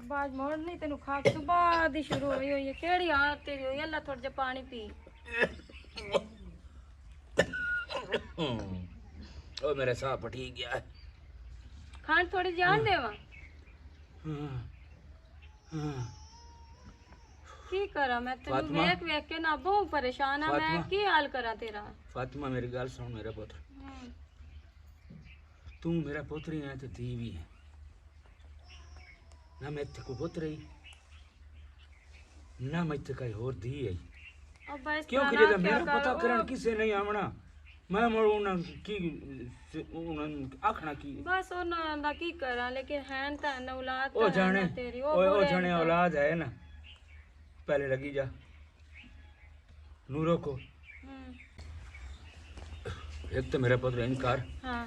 बाज मोड़ नहीं तेन खाक सुबह दी शुरू हुई है केड़ी हालत तेरी हुई अल्लाह थोड़ा जा पानी पी ओ मेरा साह फटी गया है खान थोड़ी जान देवा की करा मैं तेन वेख वेख के ना बहुत परेशान है मैं की हाल करा तेरा फातिमा मेरी गल सुन मेरा पुत्र तू मेरा पुत्र ही है ते धी भी है ना मैं इत्थे को पुत्र ही ना मैं इत्थे कोई होर धी है क्योंकि जब मेरा पता करन किसे नहीं आवना मैं मोड़ उन्हां की उन्हां आखना की बस उन्हां दा की करा लेकिन हैन ता न औलाद ओ जाने तेरी ओ जाने औलाद है ना पहले लगी जा नूरों को एक तो मेरा पुत्र इनकार हाँ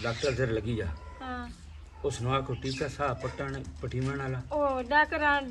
डॉक्टर देर लगी जा हाँ उस नवा को टीका सा पट्टन पटीमण वाला ओ डाकरान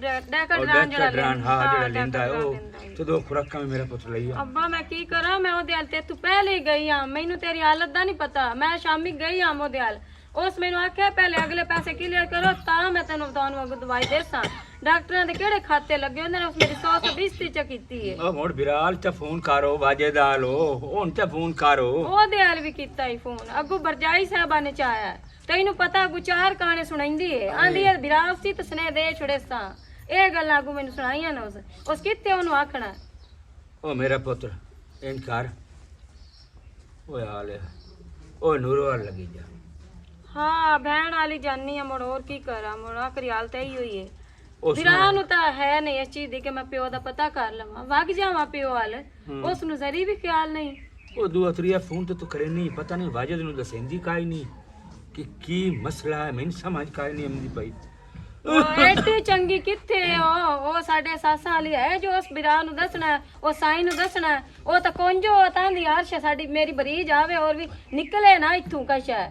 हां जेड़ा लेंदा है ओ तो दो खुराकां में मेरा पुत्र लई अब्बा मैं की करा मैं ओदे हाल ते तू पहले ही गई हां मैनू तेरी हालत दा नहीं पता मैं शामी गई हां ओदे हाल उस मैनू आख्या पहले अगले पैसे क्लियर करो ता मैं तेनू बताऊं अगो दवाई देसा डॉक्टरां दे केड़े खाते लगे उन्होंने उस मेरी 120 च कीती है ओ मोड़ बिराल च फोन करो वाजेदाल हो हुन च फोन करो ओदे हाल भी कीता ही फोन अगो बरजाई साहबा ने चाया तैनू पता अगू चार कहानी सुनाईंदी है आंदी है बिराल सी ते स्ने दे छुड़े सा ए गल्लां अगू मैनू सुनाईयां ना उस किते ओनू आखना ओ मेरा पुत्र इनकार ओ हाल है ओ नूरो वाल लगी जा हाँ बहन वाली जानी है मुड़ और की करा मुड़ आखरी हाल ते ही हुई है बिराल नु ता है नहीं इस चीज दी कि मैं प्यो दा पता कर लवां वग जावां प्यो वाल उस नु जरी भी ख्याल नहीं ओ दूआ त्रिया फोन तो तू करे नहीं पता नहीं वाजिद नु दसेंदी काई नहीं कि की मसला है मैंने समझ काई नहीं आंदी पई ओ एटी चंगी किथे ओ साडे सासा वाली है जो उस बिराल नु दसना ओ साई नु दसना ओ ता कोंजो तांदी हर्ष साडी मेरी बरीज आवे और भी निकले ना इथू कशा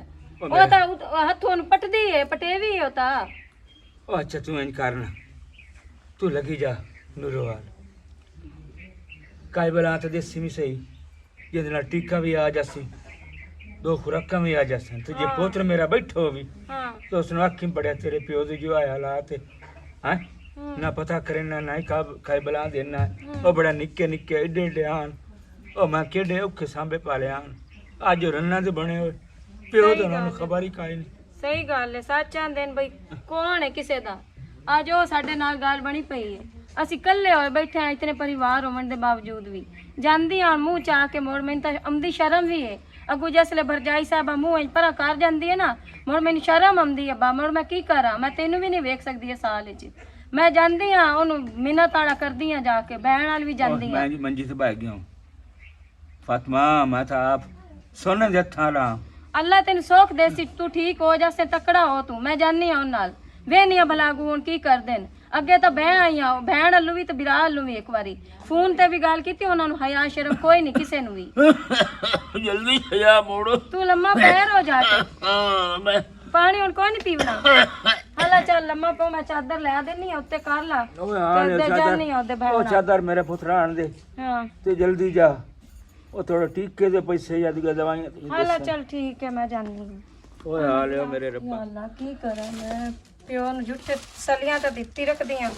ओ ता हथों पटदी है पटेवी होता ओ अच्छा तू इन करना तू लगी जा नूरोवाल काई बला तो देसी में सही ये ना टीका भी आ जासी दो खुराका भी आ जासन तो जे पोत्र मेरा बैठो भी तो उसने आखी पड़िया तेरे प्यो दे जो आया हालात हैं ना पता करे ना नहीं काई बला देना ओ बड़ा निक्के निक्के एडे एडे आन ओ मैं केडे औखे सांबे पाले आन आज जो रन्ना दे बने हुए प्यो तो ना खबर ही काई नहीं सही गल है सच आंदे भाई कौन है किसे दा आज ओ साडे नाल गल बनी पई है ਅਸੀਂ ਕੱਲੇ ਹੋਏ ਬੈਠੇ ਆ ਇਤਨੇ ਪਰਿਵਾਰ ਹੋਣ ਦੇ ਬਾਵਜੂਦ ਵੀ ਜਾਂਦੀ ਆ ਮੂੰਹ ਚਾ ਕੇ ਮੋੜ ਮੈਨੂੰ ਤਾਂ ਆਉਂਦੀ ਸ਼ਰਮ ਵੀ ਹੈ ਅਗੂ ਜਿਸਲੇ ਭਰਜਾਈ ਸਾਹਿਬਾ ਮੂੰਹ ਇੰਜ ਪਰਾ ਕਰ ਜਾਂਦੀ ਹੈ ਨਾ ਮੋੜ ਮੈਨੂੰ ਸ਼ਰਮ ਆਉਂਦੀ ਹੈ ਬਾ ਮੋੜ ਮੈਂ ਕੀ ਕਰਾਂ ਮੈਂ ਤੈਨੂੰ ਵੀ ਨਹੀਂ ਵੇਖ ਸਕਦੀ ਇਹ ਸਾਲ ਵਿੱਚ ਮੈਂ ਜਾਂਦੀ ਆ ਉਹਨੂੰ ਮਿੰਨਤ ਤਾੜਾ ਕਰਦੀ ਆ ਜਾ ਕੇ ਬਹਿਣ ਨਾਲ ਵੀ ਜਾਂਦੀ ਆ ਮੈਂ ਜੀ ਮੰਜੀ ਤੇ ਬਹਿ ਗਿਆ ਹਾਂ ਫਾਤਮਾ ਮੈਂ ਤਾਂ ਆਪ ਸੋਨੇ ਦੇ ਹੱਥਾਂ ਲਾ ਅੱਲਾ ਤੈਨੂੰ ਸੁੱਖ ਦੇ ਸੀ ਤੂੰ ਠੀਕ ਹੋ ਜਾਸੇ ਤਕੜਾ ਹੋ ਤੂੰ ਮੈਂ ਜਾਨੀ ਆ ਉਹਨਾਂ ਨਾਲ ਵੇਨੀ ਆ ਭਲਾ ਅਗੂ ਹੁਣ ਕੀ ਕਰਦੇ ਨੇ ਅੱਗੇ ਤਾਂ ਬਹਿ ਆਈਆਂ ਭੈਣ ਅੱਲੂ ਵੀ ਤੇ ਬਿਰਾ ਅੱਲੂ ਵੀ ਇੱਕ ਵਾਰੀ ਫੋਨ ਤੇ ਵੀ ਗੱਲ ਕੀਤੀ ਉਹਨਾਂ ਨੂੰ ਹਯਾ ਸ਼ਰਮ ਕੋਈ ਨਹੀਂ ਕਿਸੇ ਨੂੰ ਵੀ ਜਲਦੀ ਹਯਾ ਮੋੜੋ ਤੂੰ ਲੰਮਾ ਪੈਰ ਹੋ ਜਾ ਕੇ ਮੈਂ ਪਾਣੀ ਹੁਣ ਕੋਈ ਨਹੀਂ ਪੀਵਣਾ ਹਲਾ ਚੱਲ ਲੰਮਾ ਪਾ ਮੈਂ ਚਾਦਰ ਲੈ ਦੇਣੀ ਆ ਉੱਤੇ ਕਰ ਲਾ ਤੇ ਜਾਨੀ ਆ ਉਹਦੇ ਭੈਣ ਉਹ ਚਾਦਰ ਮੇਰੇ ਪੁੱਤਰ ਆਣ ਦੇ ਹਾਂ ਤੇ ਜਲਦੀ ਜਾ ਉਹ ਥੋੜਾ ਟੀਕੇ ਦੇ ਪੈਸੇ ਜਾਂ ਦਵਾਈਆਂ ਹਲਾ ਚੱਲ ਠੀਕ ਹੈ ਮੈਂ ਜਾਨੀ ਓਏ ਹਾਲਿਓ ਮੇਰੇ ਰੱਬਾ ਅੱਲਾ ਕੀ ਕਰਾਂ ਮੈਂ ਪਿਓ ਨੂੰ ਜੁੱਠੇ ਸਲੀਆਂ ਤਾਂ ਦਿੱਤੀ ਰੱਖਦੀਆਂ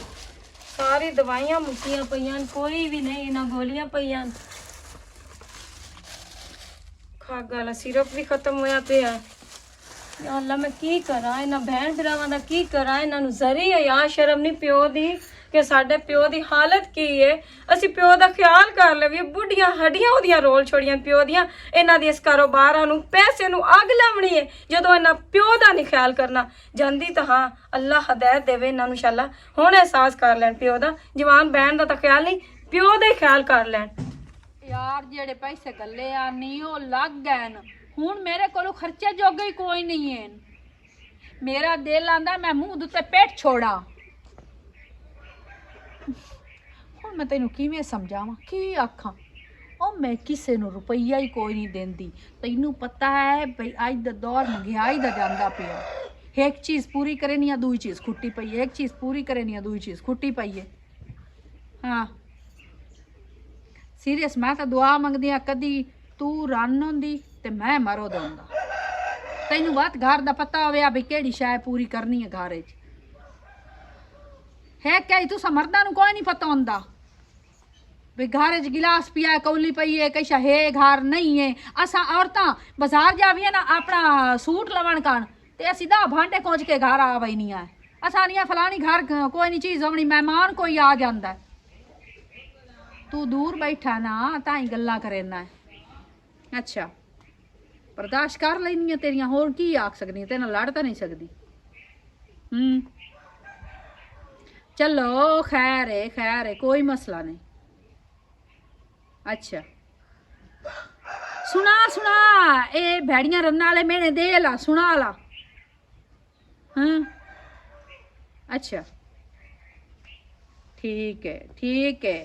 ਸਾਰੀ ਦਵਾਈਆਂ ਮੁੱਕੀਆਂ ਪਈਆਂ ਕੋਈ ਵੀ ਨਹੀਂ ਨਾ ਗੋਲੀਆਂ ਪਈਆਂ ਖਾਗਾ ਵਾਲਾ ਸਿਰਪ ਵੀ ਖਤਮ ਹੋਇਆ ਪਿਆ ਯਾ ਅੱਲਾ ਮੈਂ ਕੀ ਕਰਾਂ ਇਹਨਾਂ ਭੈਣ ਭਰਾਵਾਂ ਦਾ ਕੀ ਕਰਾਂ ਇਹਨਾਂ ਨੂੰ ਜ਼ਰੀ ਆ ਸ਼ਰਮ ਨਹੀਂ ਪਿਓ ਦੀ ਕਿ ਸਾਡੇ ਪਿਓ ਦੀ ਹਾਲਤ ਕੀ ਹੈ ਅਸੀਂ ਪਿਓ ਦਾ ਖਿਆਲ ਕਰ ਲਈਏ ਬੁੱਢੀਆਂ ਹੱਡੀਆਂ ਉਹਦੀਆਂ ਰੋਲ ਛੋੜੀਆਂ ਪਿਓ ਦੀਆਂ ਇਹਨਾਂ ਦੀ ਇਸ ਕਾਰੋਬਾਰਾਂ ਨੂੰ ਪੈਸੇ ਨੂੰ ਅੱਗ ਲਾਉਣੀ ਹੈ ਜਦੋਂ ਇਹਨਾਂ ਪਿਓ ਦਾ ਨਹੀਂ ਖਿਆਲ ਕਰਨਾ ਜਾਂਦੀ ਤਾਂ ਹਾਂ ਅੱਲਾ ਹਦਾਇਤ ਦੇਵੇ ਇਹਨਾਂ ਨੂੰ ਇਨਸ਼ਾਅੱਲਾ ਹੁਣ ਅਹਿਸਾਸ ਕਰ ਲੈਣ ਪਿਓ ਦਾ ਜਵਾਨ ਬਹਿਣ ਦਾ ਤਾਂ ਖਿਆਲ ਨਹੀਂ ਪਿਓ ਦਾ ਹੀ ਖਿਆਲ ਕਰ ਲੈਣ ਯਾਰ ਜਿਹੜੇ ਪੈਸੇ ਗੱਲੇ ਆ ਨਹੀਂ ਉਹ ਲੱਗ ਗਏ ਨੇ ਹੁਣ ਮੇਰੇ ਕੋਲ ਖਰਚੇ ਜੋਗੇ ਹੀ ਕੋਈ ਨਹੀਂ ਹੈ ਮੇਰਾ ਦਿਲ ਆਂਦਾ ਮੈਂ ਮੂੰਹ ਉੱਤੇ ਪੇਟ ਛੋੜਾ ਹੁਣ ਮੈਂ ਤੈਨੂੰ ਕਿਵੇਂ ਸਮਝਾਵਾਂ ਕੀ ਆਖਾਂ ਉਹ ਮੈਂ ਕਿਸੇ ਨੂੰ ਰੁਪਈਆ ਹੀ ਕੋਈ ਨਹੀਂ ਦਿੰਦੀ ਤੈਨੂੰ ਪਤਾ ਹੈ ਬਈ ਅੱਜ ਦਾ ਦੌਰ ਮਹਿੰਗਾਈ ਦਾ ਜਾਂਦਾ ਪਿਆ ਇੱਕ ਚੀਜ਼ ਪੂਰੀ ਕਰੇ ਨਹੀਂ ਆ ਦੂਜੀ ਚੀਜ਼ ਖੁੱਟੀ ਪਈ ਹੈ ਇੱਕ ਚੀਜ਼ ਪੂਰੀ ਕਰੇ ਨਹੀਂ ਆ ਦੂਜੀ ਚੀਜ਼ ਖੁੱਟੀ ਪਈ ਹੈ ਹਾਂ ਸੀਰੀਅਸ ਮੈਂ ਤਾਂ ਦੁਆ ਮੰਗਦੀ ਆ ਕਦੀ ਤੂੰ ਰੰਨ ਹੁੰਦੀ ਤੇ ਮੈਂ ਮਰੋ ਦਊਂਗਾ ਤੈਨੂੰ ਬਾਤ ਘਰ ਦਾ ਪਤਾ ਹੋਵੇ ਵੀ ਕਿਹੜੀ ਸ਼ੈ ਪੂਰੀ ਕਰਨੀ ਹੈ ਘਰ 'ਚ ਹੈ ਕਿ ਤੂੰ ਮਰਦਾਂ ਨੂੰ ਕੋਈ ਨਹੀਂ ਪਤਾ ਹੁੰਦਾ ਵੀ ਘਰ 'ਚ गिलास पिया कौली पई है कई है घर नहीं है असा औरतां बाजार जाविए ना अपना सूट लवण कान ते सीधा भांडे कोंच के घर आ वही नहीं है असा नहीं फलानी घर कोई नहीं चीज होनी मेहमान कोई आ जाता है तू दूर बैठा ना ताई गल्ला करेना है अच्छा बर्दाश्त कर लेनी है तेरिया होर की आख सकनी तेरे नाल लड़ तो नहीं सकती चलो खैर है कोई मसला नहीं अच्छा सुना ए भेड़ियां रन वाले मैंने दे ला सुना ला हाँ अच्छा ठीक है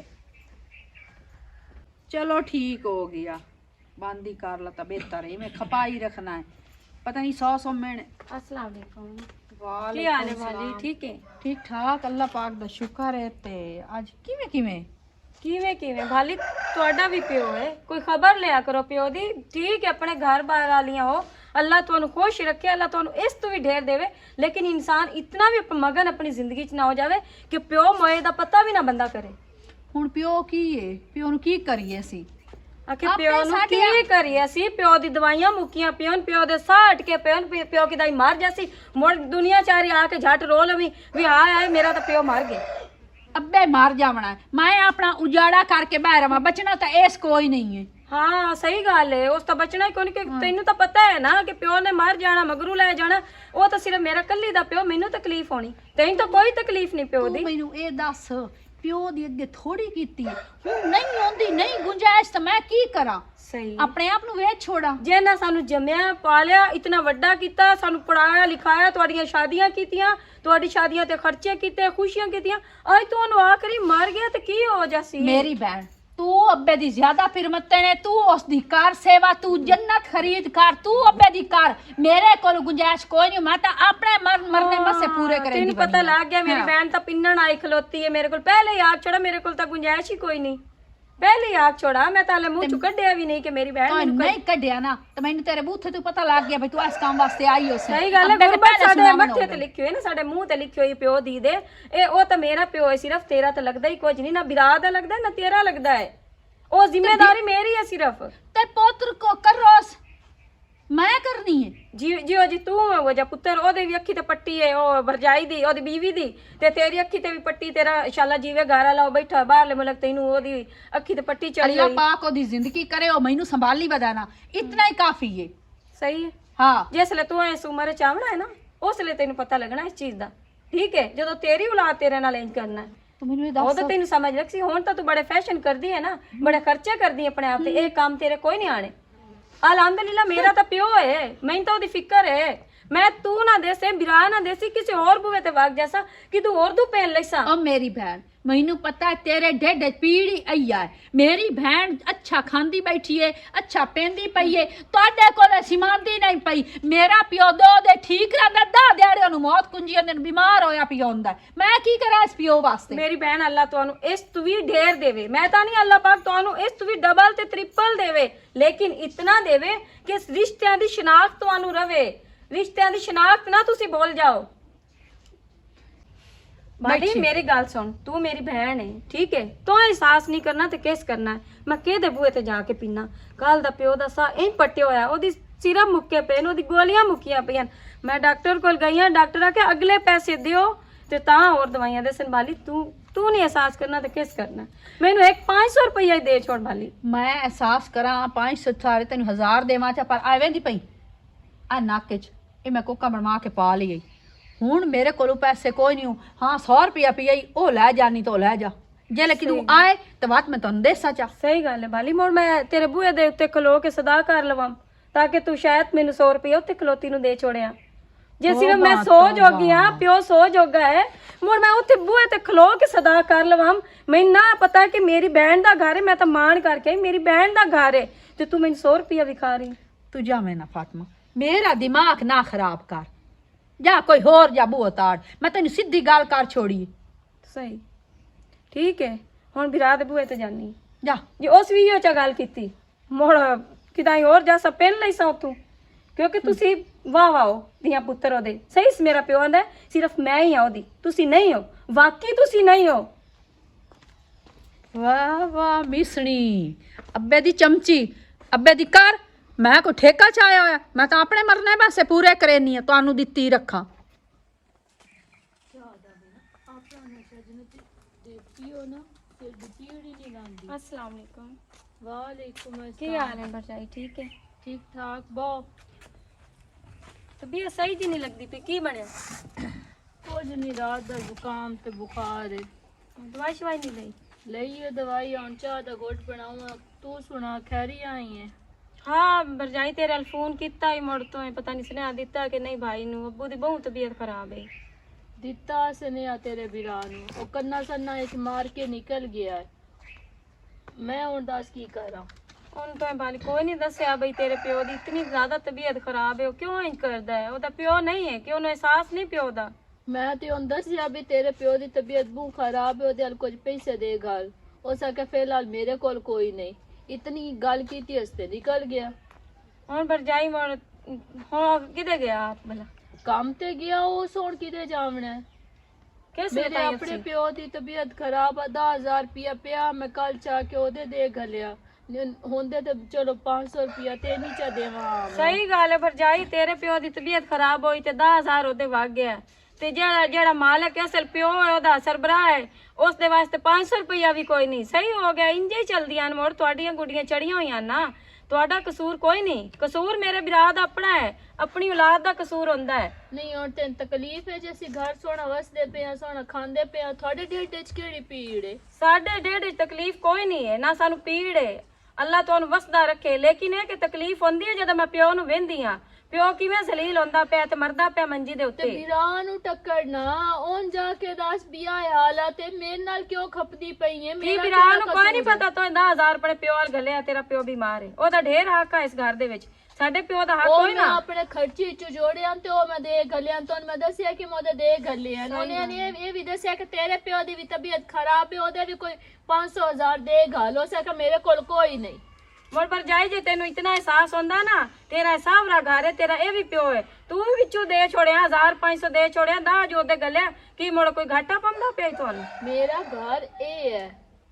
चलो ठीक हो गया बंद ही कर ला तो बेहतर है मैं खपाई रखना है पता नहीं 100 महीने अस्सलाम वालेकुम वाले ਕੀ ਹਾਲ ਹੈ ਵਾਲੀ ਠੀਕ ਹੈ ठीक ठाक अल्लाह पाक दा शुक्र है ते आज किवें ਕਿਵੇਂ ਭਾਲੀ ਤੁਹਾਡਾ ਵੀ ਪਿਓ ਹੈ ਕੋਈ ਖਬਰ ਲਿਆ ਕਰੋ ਪਿਓ ਦੀ ਠੀਕ ਹੈ ਆਪਣੇ ਘਰ ਬਾਹਰ ਵਾਲੀਆਂ ਹੋ ਅੱਲਾ ਤੁਹਾਨੂੰ ਖੁਸ਼ ਰੱਖੇ ਅੱਲਾ ਤੁਹਾਨੂੰ ਇਸ ਤੋਂ ਵੀ ਢੇਰ ਦੇਵੇ ਲੇਕਿਨ ਇਨਸਾਨ ਇਤਨਾ ਵੀ ਮਗਨ ਆਪਣੀ ਜ਼ਿੰਦਗੀ 'ਚ ਨਾ ਹੋ ਜਾਵੇ ਕਿ ਪਿਓ ਮੋਏ ਦਾ ਪਤਾ ਵੀ ਨਾ ਬੰਦਾ ਕਰੇ ਹੁਣ ਪਿਓ ਕੀ ਹੈ ਪਿਓ ਨੂੰ ਕੀ ਕਰੀਏ ਸੀ ਆਖੇ ਪਿਓ ਨੂੰ ਕੀ ਕਰੀਏ ਅਸੀਂ ਪਿਓ ਦੀ ਦਵਾਈਆਂ ਮੁੱਕੀਆਂ ਪਿਓਨ ਪਿਓ ਦੇ ਸਾਹ ਹਟ ਕੇ ਪਿਓ ਕੀ ਦਾਈ ਮਰ ਜਾਸੀ ਮੁੜ ਦੁਨੀਆ ਚਾਰੀ ਆ ਕੇ ਝੱਟ ਰੋ ਲਵੀ ਵੀ ਹਾਏ ਮੇਰਾ ਤਾਂ ਪਿਓ ਮਰ ਗਿਆ अब्बे मार जावना है मैं अपना उजाड़ा करके बह रहा बचना तो ऐस कोई नहीं है हाँ सही गल है उस तो बचना ही कोनी कि तेनू तो पता है ना कि प्यो ने मर जाना मगरू ले जाना वो तो सिर्फ मेरा कल्ली दा प्यो मैनू तकलीफ होनी तेन तो कोई तकलीफ नहीं प्यो दी मैनू ए दस प्यो दी अगे थोड़ी कीती हुण नहीं होंदी नहीं गुंजाइश तो मैं की करा सही अपने आप नु वेच छोड़ा जे ना सानू जम्या पालिया इतना वड्डा कीता सानू पढ़ाया लिखाया तुहाडियां शादियां कीतियां तुहाडी शादियां ते खर्चे कीते खुशियां कीतियां अज तू ओनू आखरी मर गया ते की हो जासी मेरी बहन तू अब्बे दी ज्यादा फिरमते ने तू उस दी कार सेवा तू जन्नत खरीद कर तू अब्बे दी कार मेरे कोल गुंजाइश कोई नहीं मैं तो अपने मरने मसे पूरे करेंगी तेन पता लग गया मेरी बहन तो पिन्नन आई खलोती है मेरे को पहले ही आग छोड़ा मेरे को तो गुंजाइश ही कोई नहीं पहले ही आग छोड़ा मैं ताले मुंह चु कड्डिया भी नहीं कि मेरी बहन नहीं कड्डिया ना तो मैंने तेरे बूथे तो पता लग गया भाई तू इस काम वास्ते आई हो सही गल है गुरबत साडे मत्थे ते लिखियो है ना साडे मुंह ते लिखियो है प्यो दी दे ए ओ तो मेरा प्यो है सिर्फ तेरा तो लगदा ही कुछ नहीं ना बिरा दा लगदा ना तेरा लगदा है ओ जिम्मेदारी मेरी है सिर्फ ते पुत्र को करोस मैं करनी है जी तू वो जा पुत्र ओदे भी अखी ते पट्टी है ओ भरजाई दी ओदी बीवी दी ते तेरी अखी ते भी पट्टी तेरा इंशाल्लाह जीवे घर वाला बैठा बाहरले मुल्क तैनू ओदी अखी ते पट्टी चढ़ी अल्लाह पाक ओदी जिंदगी करे ओ मैनू संभाली बदाना इतना ही काफी है सही है हां जिसले तू इस उम्र च आवना है ना उसले तैनू पता लगना इस चीज दा ठीक है जदों तेरी औलाद तेरे नाल इंज करना है तो मैनू ये दस ਉਹ ਤਾਂ ਤੈਨੂੰ ਸਮਝ ਲੱਗ ਸੀ ਹੁਣ ਤਾਂ ਤੂੰ ਬੜੇ ਫੈਸ਼ਨ ਕਰਦੀ ਹੈ ਨਾ ਬੜੇ ਖਰਚੇ ਕਰਦੀ ਹੈ ਆਪਣੇ ਆਪ ਤੇ ਇਹ ਕੰਮ ਤੇਰੇ ਕੋਈ ਨਹੀਂ ਆਣੇ ਅਲਹਮਦੁਲਿਲਾ ਮੇਰਾ ਤਾਂ ਪਿਓ ਹੈ ਮੈਨੂੰ ਤਾਂ ਉਹਦੀ ਫਿਕਰ ਹੈ मैं तू ना देसे बिरा ना देसी किसी और बुए ते वाग जैसा कि तू और दू पहन लेसा ओ मेरी बहन मैनू पता है तेरे ढेड पीड़ी आई है मेरी बहन अच्छा खांदी बैठी है अच्छा पहनदी पई है तोड़े कोले सिमांदी नहीं पई मेरा प्यो दो दे ठीक रहंदा दा दिहाड़े नु मौत कुंजी अंदर बीमार होया पिया हुंदा मैं की करा इस प्यो वास्ते मेरी बहन अल्लाह तुहानू इस तू भी ढेर देवे मैं तां नहीं अल्लाह पाक तुहानू इस तू भी डबल ते ट्रिपल देवे लेकिन इतना देवे कि रिश्तियां दी शनाख्त तुहानू रवे रिश्तियां दी शनाख्त ना तुसी भूल जाओ भाई मेरी गल सुन तू मेरी बहन है ठीक है तो एहसास नहीं करना ते किस करना है मैं केदे बूए ते जाके पीना कल दा प्यो दा सा इन पट्टे होया ओदी सिरप मुक्के पे ओदी गोलियां मुक्कियां पियां मैं डॉक्टर कोल गई हां डॉक्टर आखे अगले पैसे दियो ते तां और दवाइयां दे संभाली तू नहीं एहसास करना ते किस करना मैनू एक 500 रुपया दे छोड़ भाली मैं एहसास करा 500 सारे तेन 1000 देवा चा पर आवे दी पई आ नाके च ए मैं कोका बनवा के पा ली हुण मेरे कोलों पैसे कोई नहीं हाँ 100 रुपया पिया ओ लै जानी तो लै जा जे लेकिन तू आए तो बात मैं तुम देसा चा सही गल है भाली मोड़ मैं तेरे बूहे दे उत्ते खलो के सदा कर लवां ताकि तू शायद मैनू 100 रुपया उत्ते खलोती नु दे छोड़िया जे सिर्फ मैं 100 जोगी हां प्यो 100 जोगा है मोड़ मैं उत्ते बूहे ते खलो के सदा कर लवां मैं ना पता कि मेरी बहन दा घर है मैं तो मान करके मेरी बहन दा घर है ते तू मैनू 100 रुपया दिखा रही तू जा मैं ना फातिमा मेरा दिमाग ना खराब कर जा कोई होर जा बूह ताड़ मैं तेन सीधी गल कर छोड़ी सही ठीक है हुण बिरा दे बूहे ते जानी जा जे उस वीडियो च गल कीती मोड़ किदाई और जा सा पेन लई सा तू ਕਿਉਂਕਿ ਤੁਸੀਂ ਵਾਹ ਵਾਹ ਦੀਆਂ ਪੁੱਤਰ ਉਹਦੇ ਸਹੀ ਮੇਰਾ ਪਿਓ ਆਂਦਾ ਸਿਰਫ ਮੈਂ ਹੀ ਆ ਉਹਦੀ, ਤੁਸੀਂ ਨਹੀਂ ਹੋ, ਵਾਕਈ ਤੁਸੀਂ ਨਹੀਂ ਹੋ। ਵਾਹ ਵਾਹ ਮਿਸਣੀ, ਅੱਬੇ ਦੀ ਚਮਚੀ, ਅੱਬੇ ਦੀ ਕਰ। ਮੈਂ ਕੋ ਠੇਕਾ ਚਾਇਆ ਹੋਇਆ, ਮੈਂ ਤਾਂ ਆਪਣੇ ਮਰਨੇ ਪੈਸੇ ਪੂਰੇ ਕਰੇਨੀ ਆ, ਤੁਹਾਨੂੰ ਦਿੱਤੀ ਰੱਖਾਂ। अस्सलाम वालेकुम। वालेकुम ਕੀ ਹਾਲ ਹੈ ਭਰਜਾਈ? ਠੀਕ ਹੈ? ठीक ठाक बहु ਤਬੀਅਤ ਸਹੀ ਜੀ ਨਹੀਂ ਲੱਗਦੀ ਪਈ, ਕੀ ਬਣਿਆ? कुछ नहीं, रात का जुकाम ते बुखार है। ਦਵਾਈ ਸ਼ਵਾਈ ਨਹੀਂ ਲਈ? लइए दवाई, आउं चाह दा घोट बनाऊं। तू सुना, खैरी आई है? ਹਾਂ ਭਰਜਾਈ ਤੇਰੇ ਨਾਲ ਫੋਨ ਕੀਤਾ ਹੀ ਮੁੜ ਤੋਂ ਪਤਾ ਨਹੀਂ ਸੁਨੇਹਾ ਦਿੱਤਾ ਕਿ ਨਹੀਂ ਭਾਈ ਨੂੰ, ਅੱਬੂ ਦੀ ਬਹੁਤ ਤਬੀਅਤ ਖਰਾਬ ਹੈ। ਦਿੱਤਾ ਸੁਨੇਹਾ ਤੇਰੇ ਵੀਰਾਂ ਨੂੰ, ਉਹ ਕੰਨਾ ਸੰਨਾ ਵਿੱਚ ਮਾਰ ਕੇ ਨਿਕਲ ਗਿਆ ਹੈ। ਮੈਂ ਹੁਣ ਦੱਸ ਕੀ ਕਰਾਂ। ਉਹਨੂੰ ਤਾਂ ਬਾਲੀ ਕੋਈ ਨਹੀਂ ਦੱਸਿਆ ਬਈ ਤੇਰੇ ਪਿਓ ਦੀ ਇਤਨੀ ਜ਼ਿਆਦਾ ਤਬੀਅਤ ਖਰਾਬ ਹੈ, ਉਹ ਕਿਉਂ ਇੰਜ ਕਰਦਾ ਹੈ? ਉਹਦਾ ਪਿਓ ਨਹੀਂ ਹੈ ਕਿ ਉਹਨੂੰ ਅਹਿਸਾਸ ਨਹੀਂ ਪਿਓ ਦਾ? ਮੈਂ ਤੇ ਹੁਣ ਦੱਸਿਆ ਵੀ ਤੇਰੇ ਪਿਓ ਦੀ ਤਬੀਅਤ ਬਹੁਤ ਖਰਾਬ ਹੈ, ਉਹਦੇ ਨਾਲ ਕੁਝ ਪੈਸੇ ਦੇ ਗੱਲ। ਉਹ ਸਕੇ ਫਿਲਹਾਲ ਮੇਰੇ ਕੋਲ ਕੋਈ ਨਹੀਂ, ਇਤਨੀ ਗੱਲ ਕੀਤੀ ਹਸਤੇ ਨਿਕਲ ਗਿਆ। ਹੁਣ ਭਰਜਾਈ ਮੁੜ ਹੁਣ ਕਿਤੇ ਗਿਆ ਆਪ ਭਲਾ? ਕੰਮ ਤੇ ਗਿਆ, ਉਹ ਸੌਣ ਕਿਤੇ ਜਾਵਣਾ ਹੈ। ਕਿਸ ਮੇਰੇ बताई ਆਪਣੇ ਪਿਓ ਦੀ ਤਬੀਅਤ ਖਰਾਬ ਆ, 10,000 ਰੁਪਇਆ ਪਿਆ, ਮੈਂ ਕੱਲ ਚਾ ਕੇ ਉਹਦੇ ਦੇ ਘਲਿਆ। ਹੁੰਦੇ ਤੇ ਚਲੋ 500 ਰੁਪਇਆ ਤੇ ਨਹੀਂ ਚਾ ਦੇਵਾਂ। ਸਹੀ ਗੱਲ ਹੈ ਭਰਜਾਈ, ਤੇਰੇ ਪਿਓ ਦੀ ਤਬੀਅਤ ਖਰਾਬ ਹੋਈ ਤੇ 10,000 ਉਹਦੇ ਵਗ ਗਿਆ, ਤੇ ਜਿਹੜਾ ਮਾਲਕ ਹੈ ਅਸਲ ਪਿਓ ਹੈ ਉਹਦਾ ਸਰਬਰਾਹ ਹੈ, ਉਸ ਦੇ ਵਾਸਤੇ 500 ਰੁਪਇਆ ਵੀ ਕੋਈ ਨਹੀਂ। ਸਹੀ ਹੋ ਗਿਆ, ਇੰਜੇ ਹੀ ਚਲਦੀਆਂ ਨੇ ਮੋੜ, ਤੁਹਾਡੀਆਂ ਗੁੱਡੀਆਂ ਚੜੀਆਂ ਹੋਈਆਂ ਨਾ, ਤੁਹਾਡਾ ਕਸੂਰ ਕੋਈ ਨਹੀਂ। ਕਸੂਰ ਮੇਰੇ ਵਿਰਾਹ ਦਾ ਆਪਣਾ ਹੈ, ਆਪਣੀ ਔਲਾਦ ਦਾ ਕਸੂਰ ਹੁੰਦਾ ਹੈ। ਨਹੀਂ ਹੁਣ ਤੈਨੂੰ ਤਕਲੀਫ ਹੈ ਜੇ ਅਸੀਂ ਘਰ ਸੋਹਣਾ ਵਸਦੇ ਪਏ ਆ, ਸੋਹਣਾ ਖਾਂਦੇ ਪਏ ਆ, ਤੁਹਾਡੇ ਢਿੱਡ 'ਚ ਕਿਹੜੀ ਪੀੜ ਹੈ? ਸਾਡੇ ਢਿੱਡ 'ਚ ਤਕਲੀਫ ਕੋਈ ਨਹੀਂ ਹੈ, ਨਾ ਸਾਨੂੰ ਪੀੜ ਹੈ। ਅੱਲਾ ਤੁਹਾਨੂੰ ਵਸਦਾ ਰੱਖੇ, ਲੇਕਿਨ ਇਹ ਕਿ ਤਕਲੀਫ ਹੁੰਦੀ ਹੈ ਜਦੋਂ ਮੈਂ ਪਿਓ ਨੂੰ ਵਹਿੰਦੀ ਆ, ਪਿਓ ਕਿਵੇਂ ਜ਼ਲੀਲ ਹੁੰਦਾ ਪਿਆ ਤੇ ਮਰਦਾ ਪਿਆ ਮੰਜੀ ਦੇ ਤੇ ਉੱਤੇ। ਵੀਰਾਂ ਨੂੰ ਟੱਕਰਨਾ, ਉਹਨ ਜਾ ਕੇ ਦੱਸ ਬਿਆ ਹਾਲਾਤ ਹੈ, ਮੇਰੇ ਨਾਲ ਕਿਉਂ ਖਪਦੀ ਪਈ ਹੈ? ਕੀ ਵਿਰਾਹ ਨੂੰ ਕੋਈ ਨਹੀਂ ਪਤਾ ਤੂੰ 10,000 ਆਪਣੇ ਪਿਓ ਨਾਲ ਘੱਲਿਆ, ਤੇਰਾ ਪਿਓ ਬਿਮਾਰ ਹੈ, ਉਹਦਾ ਢੇਰ ਹੱਕ ਹੈ ਇਸ ਘਰ ਦੇ ਵਿੱਚ, ਸਾਡੇ ਪਿਓ ਦਾ ਹੱਕ ਉਹ ਕੋਈ ਮੈਂ ਨਾ। ਆਪਣੇ ਖਰਚੇ ਚ ਜੋੜਿਆ ਤੇ ਉਹ ਮੈਂ ਦੇ ਘਲਿਆ, ਤੋਂ ਮੈਂ ਦੱਸਿਆ ਕਿ ਮੈਂ ਦੇ ਘਲਿਆ। ਉਹਨੇ ਨੇ ਇਹ ਵੀ ਦੱਸਿਆ ਕਿ ਤੇਰੇ ਪਿਓ ਦੀ ਵੀ ਤਬੀਅਤ ਖਰਾਬ ਹੈ, ਉਹਦੇ ਵੀ ਕੋਈ 500,000 ਦੇ ਘਲ। ਹੋ ਸਕੇ ਮੇਰੇ ਕੋਲ ਕੋਈ ਨਹੀਂ। ਮੁੜ ਪਰ ਜਾਈ ਜੇ ਤੈਨੂੰ ਇਤਨਾ ਅਹਿਸਾਸ ਹੁੰਦਾ ਨਾ, ਤੇਰਾ ਸਾਵਰਾ ਘਰ ਹੈ, ਤੇਰਾ ਇਹ ਵੀ ਪਿਓ ਹੈ, ਤੂੰ ਵੀ ਵਿੱਚੋਂ ਦੇ ਛੋੜਿਆ 1,500 ਦੇ ਛੋੜਿਆ, ਦਾ ਜੋ ਉਹਦੇ ਗਲਿਆ ਕੀ ਮੁੜ ਕੋਈ ਘਾਟਾ ਪੰਦਾ ਪਿਆ ਤੁਹਾਨੂੰ? ਮੇਰਾ ਘਰ ਇਹ ਹੈ,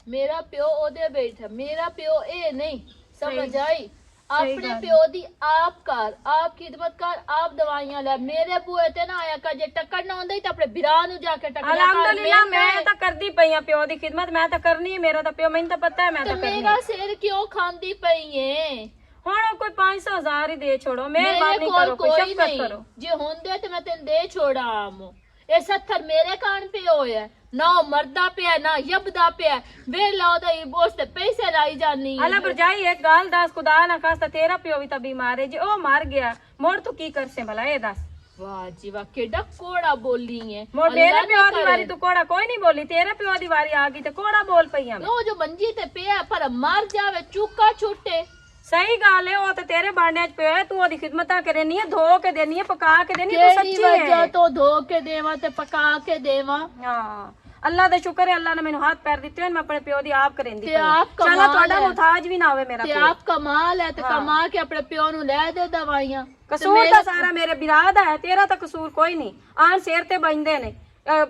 ਮੇਰਾ ਪਿਓ ਉਹਦੇ ਬੈਠਾ, ਮੇਰਾ ਪਿਓ ਇਹ ਨਹੀਂ, ਸਮਝ ਆਈ? ਆਪਣੇ ਪਿਓ ਦੀ ਆਪ ਕਰ, ਆਪ ਖਿਦਮਤ ਕਰ, ਆਪ ਦਵਾਈਆਂ ਲੈ। ਮੇਰੇ ਬੂਏ ਤੇ ਨਾ ਆਇਆ ਕਰ, ਜੇ ਟੱਕਰ ਨਾ ਹੁੰਦਾ ਤਾਂ ਆਪਣੇ ਵਿਰਾਹ ਨੂੰ ਜਾ ਕੇ ਟੱਕਰ। ਅਲਹਮਦੁਲਿਲਾ ਮੈਂ ਤਾਂ ਕਰਦੀ ਪਈ ਆ ਪਿਓ ਦੀ ਖਿਦਮਤ, ਮੈਂ ਤਾਂ ਕਰਨੀ ਹੈ, ਮੇਰਾ ਤਾਂ ਪਿਓ ਮੈਨੂੰ ਤਾਂ ਪਤਾ ਹੈ ਮੈਂ ਤਾਂ ਕਰਨੀ। ਮੇਰਾ ਸਿਰ ਕਿਉਂ ਖਾਂਦੀ ਪਈ ਏ? ਹੁਣ ਕੋਈ 500,000 ਹੀ ਦੇ ਛੋੜੋ, ਮੇਰੇ ਮਿਹਰਬਾਨੀ ਕੋਲ ਕਰੋ, ਕੋਈ ਕੋਈ ਸ਼ਫਕਤ ਨਹੀਂ, ਕਰੋ। ਜੇ ਹੁੰਦੇ ਤੇ ਮੈਂ ਤੈਨੂੰ ਦੇ ਛੋੜਾ ਆਮ। ਇਹ 70 ਮੇਰੇ ਕਾਨ ਪਿਓ ਹੋਇਆ, ਨਾ ਉਹ ਮਰਦਾ ਪਿਆ ਨਾ ਯਬਦਾ ਪਿਆ, ਵੇਲਾ ਉਹਦਾ ਹੀ ਬੋਸ ਤੇ ਪੈਸੇ ਲਾਈ ਜਾਨੀ। ਅਲਾ ਭਰਜਾਈ ਇੱਕ ਗੱਲ ਦੱਸ, ਖੁਦਾ ਨਾ ਖਾਸਤਾ ਤੇਰਾ ਪਿਓ ਵੀ ਤਾਂ ਬਿਮਾਰ ਹੈ, ਜੇ ਉਹ ਮਰ ਗਿਆ ਮੋੜ ਤੂੰ ਕੀ ਕਰਸੇ ਭਲਾ ਇਹ ਦੱਸ? ਵਾਹ ਜੀ ਵਾਹ, ਕਿੱਡਾ ਕੋੜਾ ਬੋਲੀ ਹੈ। ਮੋੜ ਮੇਰੇ ਪਿਓ ਦੀ ਵਾਰੀ ਤੂੰ ਕੋੜਾ ਕੋਈ ਨਹੀਂ ਬੋਲੀ, ਤੇਰੇ ਪਿਓ ਦੀ ਵਾਰੀ ਆ ਗਈ ਤੇ ਕੋੜਾ ਬੋਲ ਪਈਆਂ। ਉਹ ਜੋ ਮੰਜੀ ਤੇ ਪਿਆ ਪਰ ਮਰ ਜਾਵੇ, ਚੁੱਕਾ ਛੁੱਟੇ। ਸਹੀ ਗੱਲ ਹੈ, ਉਹ ਤੇ ਤੇਰੇ ਬਾਂਡਿਆਂ 'ਚ ਪਿਆ, ਤੂੰ ਉਹਦੀ ਖਿਦਮਤਾਂ ਕਰਨੀ ਹੈ, ਧੋ ਕੇ ਦੇਣੀ ਹੈ, ਪਕਾ ਕੇ ਦੇਣੀ, ਤੂੰ ਕਿਹੜੀ ਸੱਚੀ ਵਜ੍ਹਾ ਹੈ। ਤੋਂ ਧੋ ਕੇ ਦੇਵਾਂ ਤੇ ਪਕਾ ਕੇ ਦੇਵਾਂ? ਹਾਂ ਅੱਲਾ ਦਾ ਸ਼ੁਕਰ ਹੈ, ਅੱਲਾ ਨੇ ਮੈਨੂੰ ਹੱਥ ਪੈਰ ਦਿੱਤੇ, ਮੈਂ ਆਪਣੇ ਪਿਓ ਦੀ ਆਪ ਕਰੇਂਦੀ ਤੇ ਆਪ ਚਲਾ ਕਮਾਲ ਤੁਹਾਡਾ ਹੈ। ਮੁਹਤਾਜ ਵੀ ਨਾ ਹੋਵੇ ਮੇਰਾ ਤੇ ਪਿਓ। ਆਪ ਕਮਾਲ ਹੈ ਤੇ ਕਮਾ ਕੇ ਆਪਣੇ ਪਿਓ ਨੂੰ ਲੈ ਦੇ ਦਵਾਈਆਂ। ਕਸੂਰ ਤਾਂ ਸਾਰਾ ਮੇਰੇ ਵਿਰਾਹ ਦਾ ਹੈ, ਤੇਰਾ ਤਾਂ ਕਸੂਰ ਕੋਈ ਨਹੀਂ। ਆਣ ਸਿਰ ਤੇ ਬੈਂਦੇ ਨੇ,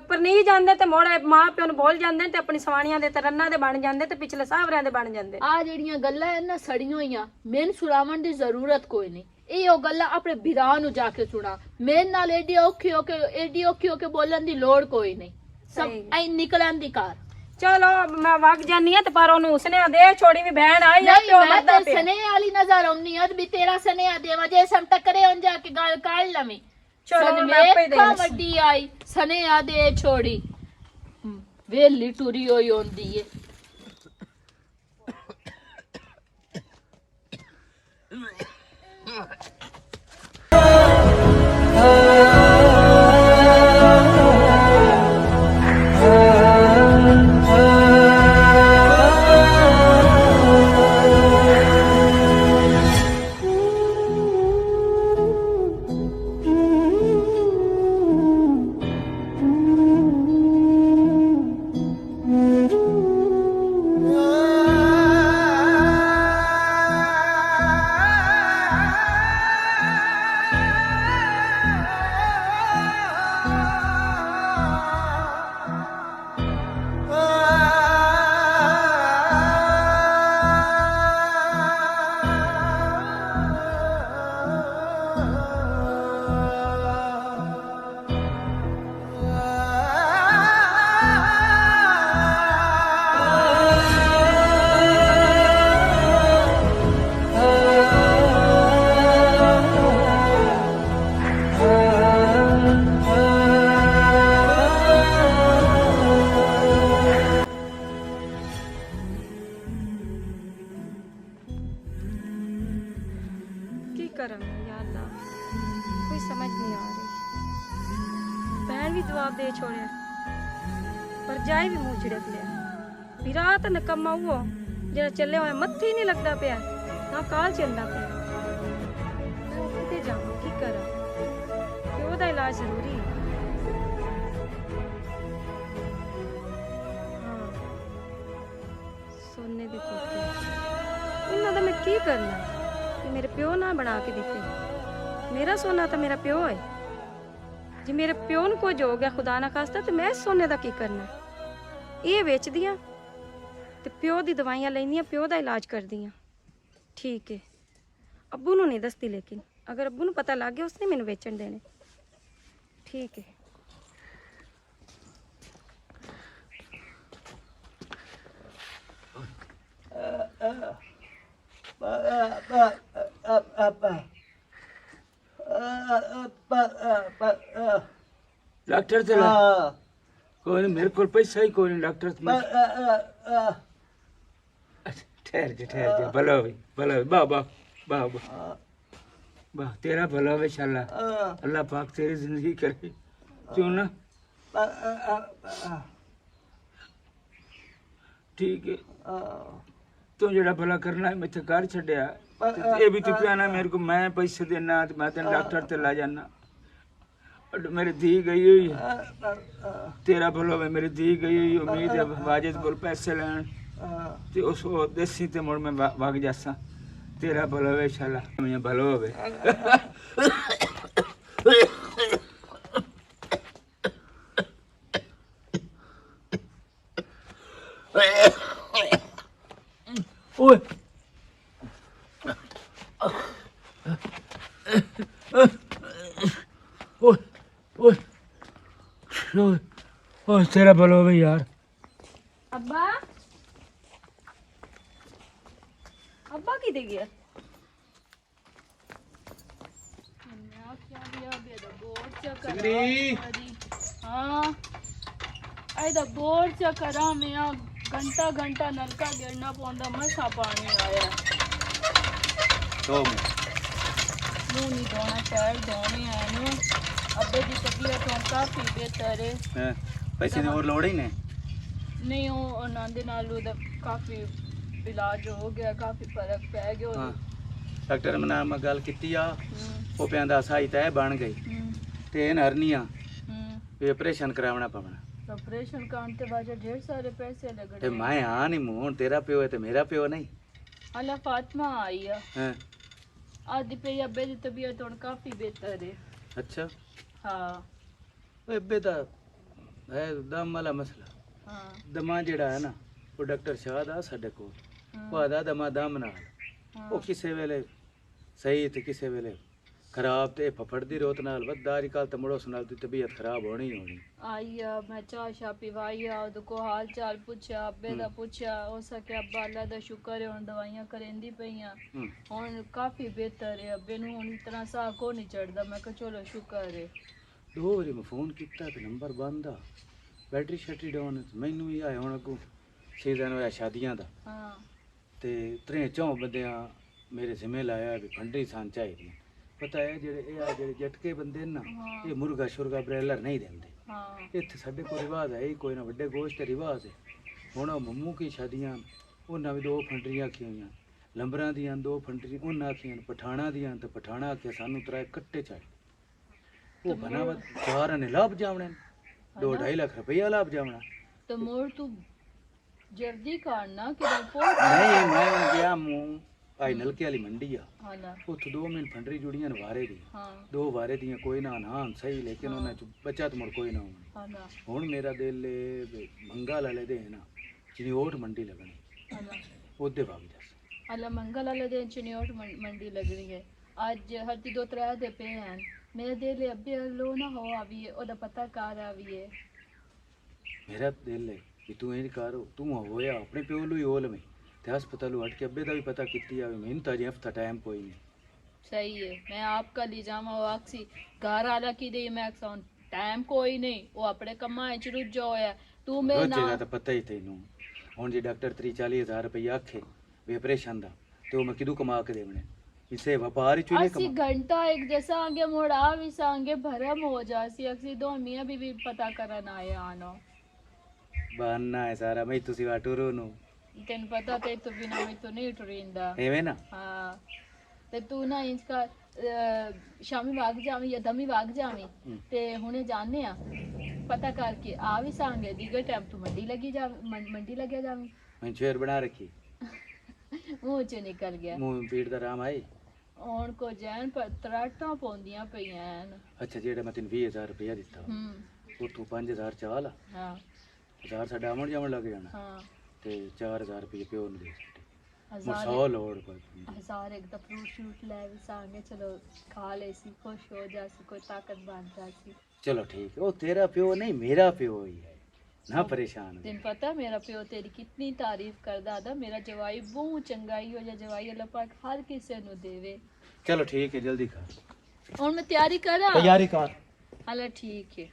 ਪਰਨੀ ਜਾਂਦੇ ਤੇ ਮੋੜੇ ਮਾਂ ਪਿਓ ਨੂੰ ਭੁੱਲ ਜਾਂਦੇ ਨੇ, ਤੇ ਆਪਣੀ ਸਵਾਣੀਆਂ ਦੇ ਤੇ ਰੰਨਾਂ ਦੇ ਬਣ ਜਾਂਦੇ, ਤੇ ਪਿਛਲੇ ਸਾਹਵਰਿਆਂ ਦੇ ਬਣ ਜਾਂਦੇ। ਆ ਜਿਹੜੀਆਂ ਗੱਲਾਂ ਐ ਨਾ ਸੜੀਆਂ ਹੋਈਆਂ, ਮੈਨੂੰ ਸੁਣਾਉਣ ਦੀ ਜ਼ਰੂਰਤ ਕੋਈ ਨਹੀਂ। ਇਹ ਉਹ ਗੱਲਾਂ ਆਪਣੇ ਵਿਰਾਹ ਨੂੰ ਜਾ ਕੇ ਸੁਣਾ, ਮੇਰੇ ਨਾਲ ਏਡੀ ਔਖੀ ਹੋ ਕੇ ਬੋਲਣ ਦੀ ਲੋੜ ਕੋਈ ਨਹੀਂ। ਸਭ ਐ ਨਿਕਲਣ ਦੀ ਕਾਰ। ਚਲੋ ਮੈਂ ਵਗ ਜਾਨੀ ਆ, ਤੇ ਪਰ ਉਹਨੂੰ ਉਸਨੇ ਦੇ ਛੋੜੀ ਵੀ ਭੈਣ ਆਈ ਆ, ਨਹੀਂ ਪਿਓ ਮੈਂ ਮਰਦਾ ਤਾਂ ਪਿਆ। ਸਨੇ ਵਾਲੀ ਨਜ਼ਰ ਆਉਣੀ ਆ ਵੀ ਤੇਰਾ ਸਨੇ ਦੇਵਾ, ਜੇ ਸਮ ਟੱਕਰੇ ਹੁਣ ਜਾ ਕੇ ਗੱਲ ਕਰ ਲਵੇਂ। ਚਲੋ ਮੈਂ ਆਪੇ ਦੇ ਵੇਖਾਂ ਵੱਡੀ ਆਈ ਸਨੇ ਆ ਦੇ ਛੋੜੀ, ਵੇਲੀ ਟੁਰੀ ਹੋਈ ਹੁੰਦੀ ਏ। करा मैं या अल्लाह, कोई समझ नहीं आ रही। बहन भी जवाब दे छोड़िया, पर जाए भी मुंह छिड़क लिया। फिरा तो नकम्मा हुआ जरा चले हुए मत्थे ही नहीं लगता पिया, ना काल चलता पिया। मैं किते जावां की करा, प्यो दा इलाज जरूरी है। हाँ, सोने दे कोठे इन्हां दा मैं की करना कि मेरे प्यो ना बना के दिते। मेरा सोना तो मेरा प्यो है जी, मेरे प्यो ਨੂੰ ਕੁਝ ਹੋ ਗਿਆ खुदा ना खास्ता तो मैं सोने ਦਾ ਕੀ करना। ਇਹ ਵੇਚਦੀਆਂ ਤੇ ਪਿਓ ਦੀ ਦਵਾਈਆਂ ਲੈਂਦੀਆਂ, ਪਿਓ ਦਾ ਇਲਾਜ ਕਰਦੀਆਂ। ਠੀਕ ਹੈ, ਅੱਬੂ ਨੂੰ ਨਹੀਂ ਦੱਸਦੀ, ਲੇਕਿਨ ਅਗਰ ਅੱਬੂ ਨੂੰ ਪਤਾ ਲੱਗ ਗਿਆ ਉਸਨੇ ਮੈਨੂੰ ਵੇਚਣ ਦੇਣੇ। ਠੀਕ ਹੈ। डॉक्टर से ला कोई नहीं, मेरे को पैसा ही कोई नहीं डॉक्टर से। ठहर जा भला हो भला हो, वाह वाह वाह वाह वाह, तेरा भला हो इंशाल्लाह, अल्लाह पाक तेरी जिंदगी करे। क्यों ना, ठीक है, तू जेड़ा भला करना है मैं तो घर छड़िया, ये भी तू पियाना मेरे को, मैं पैसे देना तो मैं तेन डॉक्टर ते ला जाना। मेरी धी गई हुई है, तेरा भला होवे, मेरी धी गई हुई उम्मीद है वाजिद कोल पैसे लैन ते उस देसी ते मुड़ मैं भाग जासा। तेरा भला होवे इंशाल्लाह, मैं भला होवे। ओए ओए ओए ओए ओए, तेरा भला होवे यार। अब्बा अब्बा किते गया? हाँ ऐदा बोर च करा मैं, घंटा घंटा नलका गिरना पौंदा, मसा पानी आया। तो मुंह नहीं धोना, पैर धोने हैं नु। अब्बे की तबीयत हुण काफी बेहतर है। पैसे ਦੀ ਹੋਰ ਲੋੜ ਹੀ ਨੇ। नहीं वो ਉਹਨਾਂ ਦੇ ਨਾਲ ਉਹਦਾ ਕਾਫੀ ਇਲਾਜ ਹੋ ਗਿਆ, ਕਾਫੀ ਫਰਕ ਪੈ ਗਿਆ ਹਾਂ, ਉਹਨੂੰ। ਡਾਕਟਰ ਨਾਲ ਮੈਂ ਗੱਲ ਕੀਤੀ ਆ, ਉਹ ਪਿਆਂਦਾ ਸਹਾਈ ਤੈ ਬਣ ਗਈ ਤੇ ਇਹ ਹਰਨੀਆਂ ਵੀ ਆਪਰੇਸ਼ਨ ਕਰਾਉਣਾ ਪਵਣਾ। ऑपरेशन ਕਰਨ ਤੇ ਬਾਅਦ ढेर सारे पैसे ਤੇ ਲੱਗਣੇ। ਮੈਂ ਆ ਨਹੀਂ ਮੂੰਹ ਤੇਰਾ ਪਿਓ ਹੈ ਤੇ ਮੇਰਾ ਪਿਓ ਨਹੀਂ। ਹਾਲਾ ਫਾਤਮਾ ਆਈ ਆ, ਹਾਂ ਆਦੀ ਪਈ ਅੱਬੇ ਦੀ ਤਬੀਅਤ ਹੁਣ ਕਾਫੀ ਬਿਹਤਰ ਹੈ। ਅੱਛਾ, ਹਾਂ ਉਹ ਅੱਬੇ ਦਾ ਹੈ ਦਮ ਵਾਲਾ ਮਸਲਾ। ਹਾਂ ਦਮਾ ਜਿਹੜਾ ਹੈ ਨਾ, ਉਹ ਡਾਕਟਰ ਸ਼ਾਹਦ ਆ ਸਾਡੇ ਕੋਲ, ਉਹ ਆਦਾ ਦਮਾ ਦਮ ਨਾਲ ਉਹ ਕਿਸੇ ਵੇਲੇ ਸਹੀ ਤੇ ਕਿਸੇ ਵੇਲੇ ਖਰਾਬ, ਤੇ ਫਫੜ ਦੀ ਰੋਤ ਨਾਲ ਵੱਧਾ ਅੱਜ ਕੱਲ ਤੇ ਮੁੜੋ ਨਾਲ ਦੀ ਤਬੀਅਤ ਖਰਾਬ ਹੋਣੀ ਹੀ ਹੋਣੀ। आई आ, मैं चाह शाह पिवाई आ, ओदे को हाल चाल पुछया, अब्बे दा पुछया, हो सके अब्बा अल्लाह दा शुक्र है हुण दवाइयां करेंदी पईयां, हुण काफी बेहतर है। अब्बे नूं हुण इतना साह को नहीं चढ़दा। मैं कहा चलो शुक्र है। दो बारी मैं फोन किया तो नंबर बंद आ, बैटरी शैटरी डाउन। मैनू भी आया हुण अगों सीजन होया शादियां दा, हाँ ते 3-4 बंदियां मेरे जिम्मे लाया भी फंडी सान चाहिए। पता है जेड़े जटके बंदे ना, ये मुर्गा शुरगा ब्रैलर नहीं देंदे। हाँ इत्थे साडे कोल रिवाज है ही कोई ना, वड्डे गोश्त रिवाज है। हुण मम्मू की शादियां उन्हां भी 2 फंडरियां आखी होईयां, लंबरां दियां 2 फंडरियां उन्हां आखियां, पठाणा दियां ते पठाणा आखे सानू 3 कट्टे चाहिए। वो बनावत 4 ने लाभ जावणे, 2-2.5 लाख रुपया लाभ जावना। तो मोर तू जल्दी करना कि रिपोर्ट नहीं मैं गया मुंह आई नलके वाली मंडी आ, हाला। उत्थे 2 मिनट फंडरी जुड़ियां ने वारे दी, हाँ 2 वारे दियां कोई ना नाम सही, लेकिन उन्हें च बचा तो मुड़ कोई ना होनी। हाला हुण मेरा दिल मंगा लाले दे है ना चिनियोट मंडी लगनी, हाला ओदे भाग जा। हाला मंगल वाले दिन चिनियोट मंडी लगनी है। अज हर 2-3 दे पे हैं। मेरे दिल अब्बे लो ना हो आवी है, ओदा पता कार आवी है। मेरा दिल है कि तू इंज कर, तू होया अपने प्यो लू ही ओल में ते हस्पताल हट के अब्बे दा भी पता कीती आवे। मैनू तां अजे हफ्ता टाइम कोई नहीं। सही है, मैं आपका ली जावा वाक्सी घर आला की दे। मैं अक्सर टाइम कोई नहीं, वो अपने कम्मा च रुझा होया। तू मेरे रोजेगा नाल तो पता ही तैनू। हुण जे डॉक्टर 30-40 हज़ार रुपया आखे भी ऑपरेशन दा, ते वो मैं किदू कमा के देवणे। इसे व्यापार ही चुने ਅਸੀਂ ਘੰਟਾ ਇੱਕ ਜੈਸਾ ਆਂਗੇ ਮੋੜ ਆ ਵੀ ਸਾਂਗੇ ਭਰਮ ਹੋ ਜਾਸੀ ਅਸੀਂ ਦੋ ਮੀਆਂ ਬੀਬੀ ਪਤਾ ਕਰਨ ਆਏ ਆਨੋ बहाना है सारा मैं तुसी वाटूरो नु ਤੈਨੂੰ ਪਤਾ ਤੇ ਤੂੰ ਬਿਨਾ ਮੈਂ ਤੂੰ ਨਹੀਂ ਟੁਰਿੰਦਾ एवे ना ਹਾਂ ਤੇ ਤੂੰ ਨਾ ਇਸਕਾ ਸ਼ਾਮੀ ਵਾਗ ਜਾਵੀਂ ਜਾਂ ਦਮੀ ਵਾਗ ਜਾਵੀਂ ਤੇ ਹੁਣੇ ਜਾਣੇ ਆ ਪਤਾ ਕਰਕੇ ਆ ਵੀ ਸਾਂਗੇ ਦੀਗਰ ਟਾਈਮ ਤੂੰ ਮੰਡੀ ਲੱਗਿਆ ਜਾਵੀਂ मैं शेर बना रखी ਮੂੰਹ ਚ ਨਿਕਲ ਗਿਆ मुंह पीड़ दा राम आए ਹੁਣ ਕੋ ਜੈਨ ਪਰ ਤਰਾਟਾਂ ਪੌਂਦੀਆਂ ਪਈਆਂ ਹਨ अच्छा जेड़ा मैं तेन 20000 रुपया दिता वो तू 5000 चाल ਹਾਂ 1000 साडा आमण जामण लग जाना ਹਾਂ ते 4000 रुपये प्यो नु दे छड्डे ਹਜ਼ਾਰ 100 लोड़ कोई ਹਜ਼ਾਰ ਇੱਕ ਦਾ ਫਰੂਟ ਸ਼ੂਟ ਲੈ ਵੀ ਸਾਂਗੇ ਚਲੋ ਖਾ ਲੈ ਸੀ ਖੁਸ਼ ਹੋ ਜਾ ਸੀ ਕੋਈ ਤਾਕਤ ਬਣ ਜਾ ਸੀ चलो ठीक है वो तेरा प्यो नहीं मेरा प्यो ही है ना परेशान हो। ਤੈਨੂੰ ਪਤਾ ਮੇਰਾ ਪਿਓ ਤੇਰੀ ਕਿੰਨੀ ਤਾਰੀਫ ਕਰਦਾ ਦਾ ਮੇਰਾ ਜਵਾਈ ਬਹੁਤ ਚੰਗਾ ਹੀ ਹੋ ਜਾ ਜਵਾਈ ਅੱਲਾਹ ਪਾਕ ਹਰ ਕਿਸੇ ਨੂੰ ਦੇਵੇ चलो ठीक है जल्दी खा ਹੁਣ ਮੈਂ ਤਿਆਰੀ ਕਰਾਂ तैयारी कर ਹਾਲਾ ਠੀਕ ਹੈ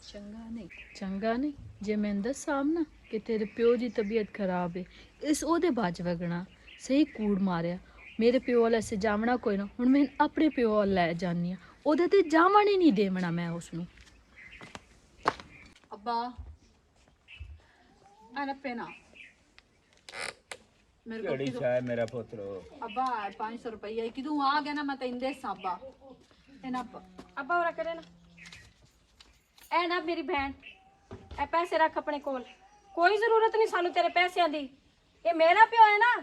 ਚੰਗਾ ਨਹੀਂ ਜੇ ਮੈਂ ਦੱਸਾਂ ਨਾ ਕਿ ਤੇਰੇ ਪਿਓ ਦੀ ਤਬੀਅਤ ਖਰਾਬ ਹੈ ਇਸ ਉਹਦੇ ਬਾਜ ਵਗਣਾ ਸਹੀ ਕੂੜ ਮਾਰਿਆ ਮੇਰੇ ਪਿਓ ਵਾਲਾ ਸੇ ਜਾਵਣਾ ਕੋਈ ਨਾ ਹੁਣ ਮੈਂ ਆਪਣੇ ਪਿਓ ਵੱਲ ਲੈ ਜਾਨੀ ਆ ਉਹਦੇ ਤੇ ਜਾਵਣ ਹੀ ਨਹੀਂ ਦੇਵਣਾ ਮੈਂ ਉਸ ਨੂੰ ਅੱਬਾ ਆਨਾ ਪੈਨਾ ਮੇਰੇ ਕਿਹੜੀ ਚਾਹ ਮੇਰਾ ਪੁੱਤਰੋ ਅੱਬਾ 500 ਰੁਪਏ ਕਿਦੋਂ ਆ ਗਿਆ ਨਾ ਮੈਂ ਤੈਨੂੰ ਦੇ ਸਾਬਾ ਇਹਨਾਂ ਅੱਬਾ ਹੋਰਾ ਕਰੇ ਨਾ ਐ ਨਾ ਮੇਰੀ ਭੈਣ ਐ ਪੈਸੇ ਰੱਖ ਆਪਣੇ ਕੋਲ ਕੋਈ ਜ਼ਰੂਰਤ ਨਹੀਂ ਸਾਨੂੰ ਤੇਰੇ ਪੈਸਿਆਂ ਦੀ ਇਹ ਮੇਰਾ ਪਿਓ ਹੈ ਨਾ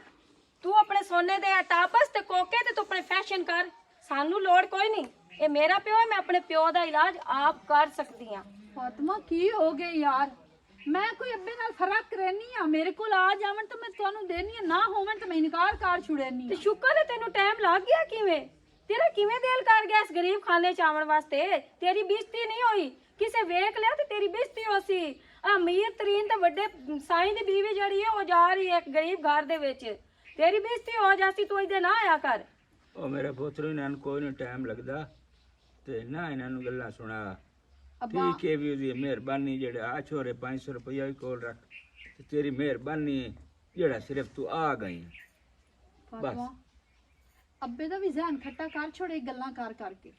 ਤੂੰ ਆਪਣੇ ਸੋਨੇ ਦੇ ਟਾਪਸ ਤੇ ਕੋਕੇ ਤੇ ਤੂੰ ਆਪਣੇ ਫੈਸ਼ਨ ਕਰ ਸਾਨੂੰ ਲੋੜ ਕੋਈ ਨਹੀਂ ਇਹ ਮੇਰਾ ਪਿਓ ਹੈ ਮੈਂ ਆਪਣੇ ਪਿਓ ਦਾ ਇਲਾਜ ਆਪ ਕਰ ਸਕਦੀ ਆ ਫਾਤਮਾ ਕੀ ਹੋ ਗਿਆ ਯਾਰ ਮੈਂ ਕੋਈ ਅੱਬੇ ਨਾਲ ਫਰਕ ਰਹਿਨੀ ਆ ਮੇਰੇ ਕੋਲ ਆ ਜਾਵਣ ਤਾਂ ਮੈਂ ਤੁਹਾਨੂੰ ਦੇਣੀ ਆ ਨਾ ਹੋਵਣ ਤਾਂ ਮੈਂ ਇਨਕਾਰ ਕਰ ਛੁੜੈਨੀ ਤੇ ਸ਼ੁਕਰ ਹੈ ਤੈਨੂੰ ਟਾਈਮ ਲੱਗ ਗਿਆ ਕਿਵੇਂ ਤੇਰਾ ਕਿਵੇਂ ਦਿਲ ਕਰ ਗਿਆ ਇਸ ਗਰੀਬ ਖਾਨੇ ਚ ਆਉਣ ਵਾਸਤੇ ਤੇਰੀ ਬੇਇੱਜ਼ਤੀ ਨਹੀਂ ਹੋਈ ਕਿਸੇ ਵੇਖ ਲਿਆ ਤੇ ਤੇਰੀ ਬੇਇੱਜ਼ਤੀ ਹੋ ਸੀ ਅਮੀਰ ਤਰੀਨ ਤੇ ਵੱਡੇ ਸਾਈਂ ਦੀ ਬੀਵੀ ਜਿਹੜੀ ਹੈ ਉਹ ਜਾ ਰਹੀ ਹੈ ਇੱਕ ਗਰੀਬ ਘਰ ਦੇ ਵਿੱਚ ਤੇਰੀ ਬੇਇੱਜ਼ਤੀ ਹੋ ਜਾਸੀ ਤੂੰ ਇਹਦੇ ਨਾ ਆਇਆ ਕਰ ਉਹ ਮੇਰੇ ਪੁੱਤਰੋ ਇਹਨਾਂ ਨੂੰ ਕੋਈ ਨਹੀਂ ਟਾਈਮ ਲੱਗਦਾ ਤੇ ਨਾ ਇਹਨਾਂ ਨੂੰ ਗੱਲਾਂ ਸੁਣਾ ਠੀਕ ਹੈ ਵੀ ਉਹਦੀ ਮਿਹਰਬਾਨੀ ਜਿਹੜਾ ਆ ਛੋਰੇ 500 ਰੁਪਇਆ ਵੀ ਕੋਲ ਰੱਖ ਤੇ ਤੇਰੀ ਮਿਹਰਬਾਨੀ ਜਿਹੜਾ ਸਿਰਫ ਤੂੰ ਆ ਗਈ ਬਸ ਅੱਬੇ ਦਾ ਵੀ ਜ਼ਹਿਨ ਖੱਟਾ ਕਰ ਛੋੜੇ ਗੱਲਾਂ ਕਰ ਕਰਕੇ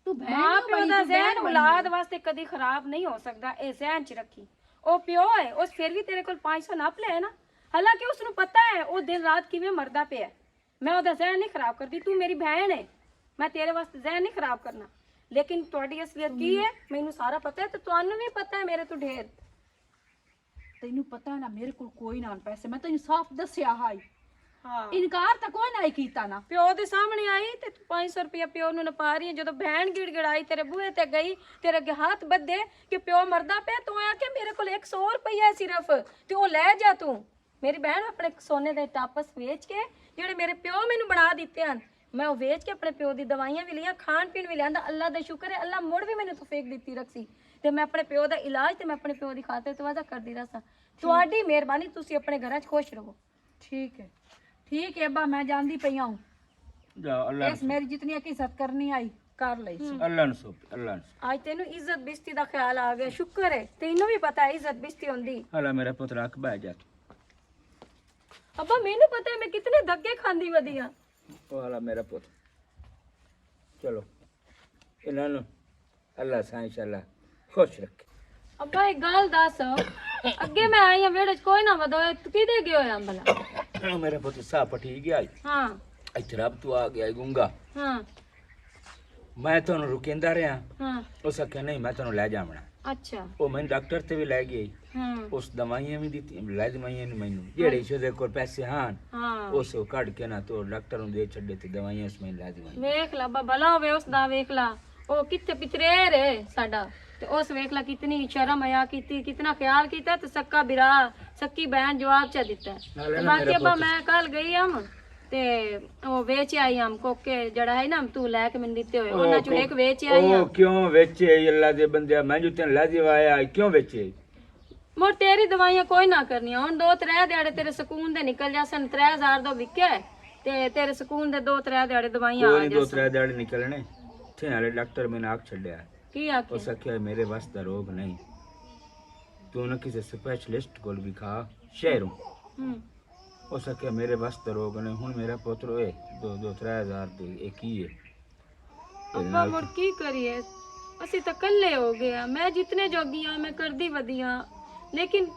ਤੂੰ ਮਾਂ ਪਿਓ ਦਾ ਜ਼ਹਿਨ ਔਲਾਦ ਵਾਸਤੇ ਕਦੀ ਖਰਾਬ ਨਹੀਂ ਹੋ ਸਕਦਾ ਇਹ ਜ਼ਹਿਨ ਚ ਰੱਖੀ ਉਹ ਪਿਓ ਹੈ ਉਸ ਫਿਰ ਵੀ ਤੇਰੇ ਕੋਲ 500 ਨੱਪ ਲਿਆ ਨਾ ਹਾਲਾਂਕਿ ਉਸ ਨੂੰ ਪਤਾ ਹੈ ਉਹ ਦਿਨ ਰਾਤ ਕਿਵੇਂ ਮਰਦਾ ਪਿਆ ਮੈਂ ਉਹਦਾ ਜ਼ਹਿਨ ਨਹੀਂ ਖਰਾਬ ਕਰਦੀ ਤੂੰ ਮੇਰੀ ਭੈਣ ਹੈ ਮੈਂ ਤੇਰੇ ਵਾਸਤੇ ਜ਼ਹਿਨ ਨਹੀਂ ਖਰਾਬ ਕਰਨਾ ਲੇਕਿਨ ਤੁਹਾਡੀ ਅਸਲੀਅਤ ਕੀ ਹੈ ਮੈਨੂੰ ਸਾਰਾ ਪਤਾ ਹੈ ਤੇ ਤੁਹਾਨੂੰ ਵੀ ਪਤਾ ਹੈ ਮੇਰੇ ਤੋਂ ਢੇਰ ਤੈਨੂੰ ਪਤਾ ਨਾ ਮੇਰੇ ਕੋਲ ਕੋਈ ਨਾ ਪੈਸੇ ਮੈਂ ਤੈਨੂੰ ਸਾਫ਼ ਦੱਸਿਆ ਹਾਈ ਹਾਂ ਇਨਕਾਰ ਤਾਂ ਕੋਈ ਨਾ ਕੀਤਾ ਨਾ ਪਿਓ ਦੇ ਸਾਹਮਣੇ ਆਈ ਤੇ ਤੂੰ 500 ਰੁਪਇਆ ਪਿਓ ਨੂੰ ਨਪਾ ਰਹੀ ਹੈ ਜਦੋਂ ਭੈਣ ਗਿੜਗੜਾਈ ਤੇਰੇ ਬੂਹੇ ਤੇ ਗਈ ਤੇਰੇ ਅੱਗੇ ਹੱਥ ਬੱਧੇ ਕਿ ਪਿਓ ਮਰਦਾ ਪਿਆ ਤੂੰ ਆ ਕੇ ਮੇਰੇ ਕੋਲ 100 ਰੁਪਇਆ ਸਿਰਫ ਤੇ ਉਹ ਲੈ ਜਾ ਤੂੰ ਮੇਰੀ ਭੈਣ ਆਪਣੇ ਸੋਨੇ ਦੇ ਟਾਪਸ ਵੇਚ ਕੇ ਜਿਹੜੇ ਮੇਰੇ ਪਿਓ ਮੈਨੂੰ ਬਣਾ ਦਿੱਤੇ ਹਨ ਮੈਂ ਉਹ ਵੇਚ ਕੇ ਆਪਣੇ ਪਿਓ ਦੀ ਦਵਾਈਆਂ ਵੀ ਲਿਆ ਖਾਣ ਪੀਣ ਵੀ ਲਿਆਂਦਾ ਅੱਲਾ ਦਾ ਸ਼ੁਕਰ ਹੈ ਅੱਲਾ ਮੁੜ ਵੀ ਮੈਨੂੰ ਤੌਫੀਕ ਦਿੱਤੀ ਰੱਖੀ ਤੇ ਮੈਂ ਆਪਣੇ ਪਿਓ ਦਾ ਇਲਾਜ ਤੇ ਮੈਂ ਆਪਣੇ ਪਿਓ ਦੀ ਖਾਤਰ ਤਵਾਜ਼ਾ ਕਰਦੀ ਰਹਾਂ ਤੁਹਾਡੀ ਮਿਹਰਬਾਨੀ ਤੁਸੀਂ ਆਪਣੇ ਘਰਾਂ 'ਚ ਖੁਸ਼ ਰਹੋ ठीक है अब्बा मैं जानती पई हूं ਜਾ ਅੱਲਾ इस मेरी जितनी इज्जत करनी आई कर ले ਅੱਲਾ ਨੂੰ ਸੋਪ ਅੱਲਾ ਨੂੰ ਅੱਜ ਤੈਨੂੰ ਇੱਜ਼ਤ ਬਿਸਤੀ ਦਾ ਖਿਆਲ ਆ ਗਿਆ ਸ਼ੁਕਰ ਹੈ ਤੈਨੂੰ ਵੀ ਪਤਾ ਹੈ ਇੱਜ਼ਤ ਬਿਸਤੀ ਹੁੰਦੀ ਹਲਾ ਮੇਰਾ ਪੁੱਤਰ ਅੱਖ ਬਹਿ ਜਾ ਅੱਬਾ ਮੈਨੂੰ ਪਤਾ ਹੈ ਮੈਂ ਕਿਤਨੇ ਧੱਕੇ ਖਾਂਦੀ ਵਧੀਆਂ ਉਹ ਹਲਾ ਮੇਰਾ ਪੁੱਤ ਚਲੋ ਇਹਨਾਂ ਨੂੰ ਅੱਲਾ ਸਾਂ ਇਨਸ਼ਾਅੱਲਾ ਖੁਸ਼ ਰੱਖੇ ਅੱਬਾ ਇੱਕ ਗੱਲ ਦੱਸ ਅੱਗੇ ਮੈਂ ਆਈ ਹਾਂ ਵਿਹੜੇ 'ਚ ਕੋਈ ਨਾ ਵਧੋਏ ਤੂੰ ਕਿਹਦੇ ਗਿਆ ਹੋਇਆ ਭਲਾ ਮੇਰੇ ਪੁੱਤ ਸਾਹ ਪਟੀ ਗਿਆ ਹਾਂ ਇੱਥੇ ਰੱਬ ਤੂੰ ਆ ਗਿਆ ਗੁੰਗਾ ਹਾਂ ਮੈਂ ਤੁਹਾਨੂੰ ਰੁਕਿੰਦਾ ਰਿਹਾ ਹਾਂ ਉਸ ਆਖਿਆ ਨਹੀਂ ਮੈਂ ਤੁਹਾਨੂੰ ਲੈ ਜਾਵਣਾ ਅੱਛਾ ਉਹ ਮੈਨੂੰ ਡਾਕਟਰ ਤੇ ਵੀ ਲੈ ਗਈ ਹਾਂ ਉਸ ਦਵਾਈਆਂ ਵੀ ਦਿੱਤੀ ਲੈ ਦਵਾਈਆਂ ਨੇ ਮੈਨੂੰ ਜਿਹੜੇ ਸ਼ੋਦੇ ਕੋਲ ਪੈਸੇ ਹਨ ਹਾਂ ਉਸ ਉਹ ਕੱਢ ਕੇ ਨਾ ਤੋ ਡਾਕਟਰ ਨੂੰ ਦੇ ਛੱਡੇ ਤੇ ਦਵਾਈਆਂ ਉਸ ਮੈਂ ਲੈ ਦਵਾਈਆਂ ਵੇਖ ਲਾ ਅੱਬਾ ਭਲਾ ਹੋਵੇ ਉਸ ਦਾ ਵੇਖ ਲਾ ਉਹ ਕਿੱਥੇ ਪਿਤਰੇ ਰੇ ਸਾਡਾ ਤੇ ਉਸ ਵੇਖ ਲਾ ਕਿਤਨੀ ਸ਼ਰਮ ਆਇਆ ਕੀਤੀ ਕਿਤਨਾ ਖਿਆਲ ਕੀਤਾ ਤੇ ਸੱਕਾ ਬਿਰਾ ਸੱਕੀ ਬਹਿਨ ਜਵਾਬ ਚ ਦਿੱਤਾ ਤੇ ਬਾਕੀ ਅੱਬਾ ਮੈਂ ਕੱਲ ਗਈ ਹਮ ਤੇ ਉਹ ਵੇਚ ਆਈ ਹਮ ਕੋਕੇ ਜਿਹੜਾ ਹੈ ਨਾ ਤੂੰ ਲੈ ਕੇ ਮੈਨੂੰ ਦਿੱਤੇ ਹੋਏ ਉਹਨਾਂ ਚੋਂ ਇੱਕ ਵੇਚ ਆਈ ਉਹ ਕਿਉਂ ਵੇਚੇ ਅੱਲਾ ਦੇ ਬੰਦੇ ਮੈਂ ਜੋ ਤੈਨੂੰ ਲੈ ਦਿਵਾਇਆ ਕਿਉਂ ਵੇਚੇ ਮੋਰ ਤੇਰੀ ਦਵਾਈਆਂ ਕੋਈ ਨਾ ਕਰਨੀਆਂ ਹੁਣ 2-3 ਦਿਹਾੜੇ ਤੇਰੇ ਸਕੂਨ ਦੇ ਨਿਕਲ ਜਾਸਨ 3000 ਦਾ ਵਿਕਿਆ ਤੇ ਤੇਰੇ ਸਕੂਨ ਦੇ 2-3 ਦਿਹਾੜੇ ਦਵਾਈਆਂ ਆ ਕੋਈ 2-3 ਜਾਸਨ ਦਿਹਾੜੇ ਨਿਕਲਣੇ ਇੱਥੇ ਵਾਲੇ ਡਾਕਟਰ ਮੈਨੂੰ ਆਖ ਛੱਡਿਆ ਕੀ ਉਹ ਆਖੇ ਸਕਿਆ ਮੇਰੇ ਵਾਸ ਦਾ ਰੋਗ ਨਹੀਂ ਤੂੰ ਨਾ ਕਿਸੇ ਸਪੈਸ਼ਲਿਸਟ ਕੋਲ ਵੀ ਖਾ ਸ਼ਹਿਰੋਂ हो सके मेरे वास्ते रोग ने हुन मेरा पुत्र होए 2-3 हज़ार दी एक ही है ਅੱਬਾ ਮੁੜ ਕੀ ਕਰੀਏ ਅਸੀਂ ਤਾਂ ਇਕੱਲੇ ਹੋ ਗਏ ਆ ਮੈਂ ਜਿਤਨੇ ਜੋਗੀਆਂ ਮੈਂ ਕਰਦੀ ਵਧੀਆਂ ਲੇਕਿਨ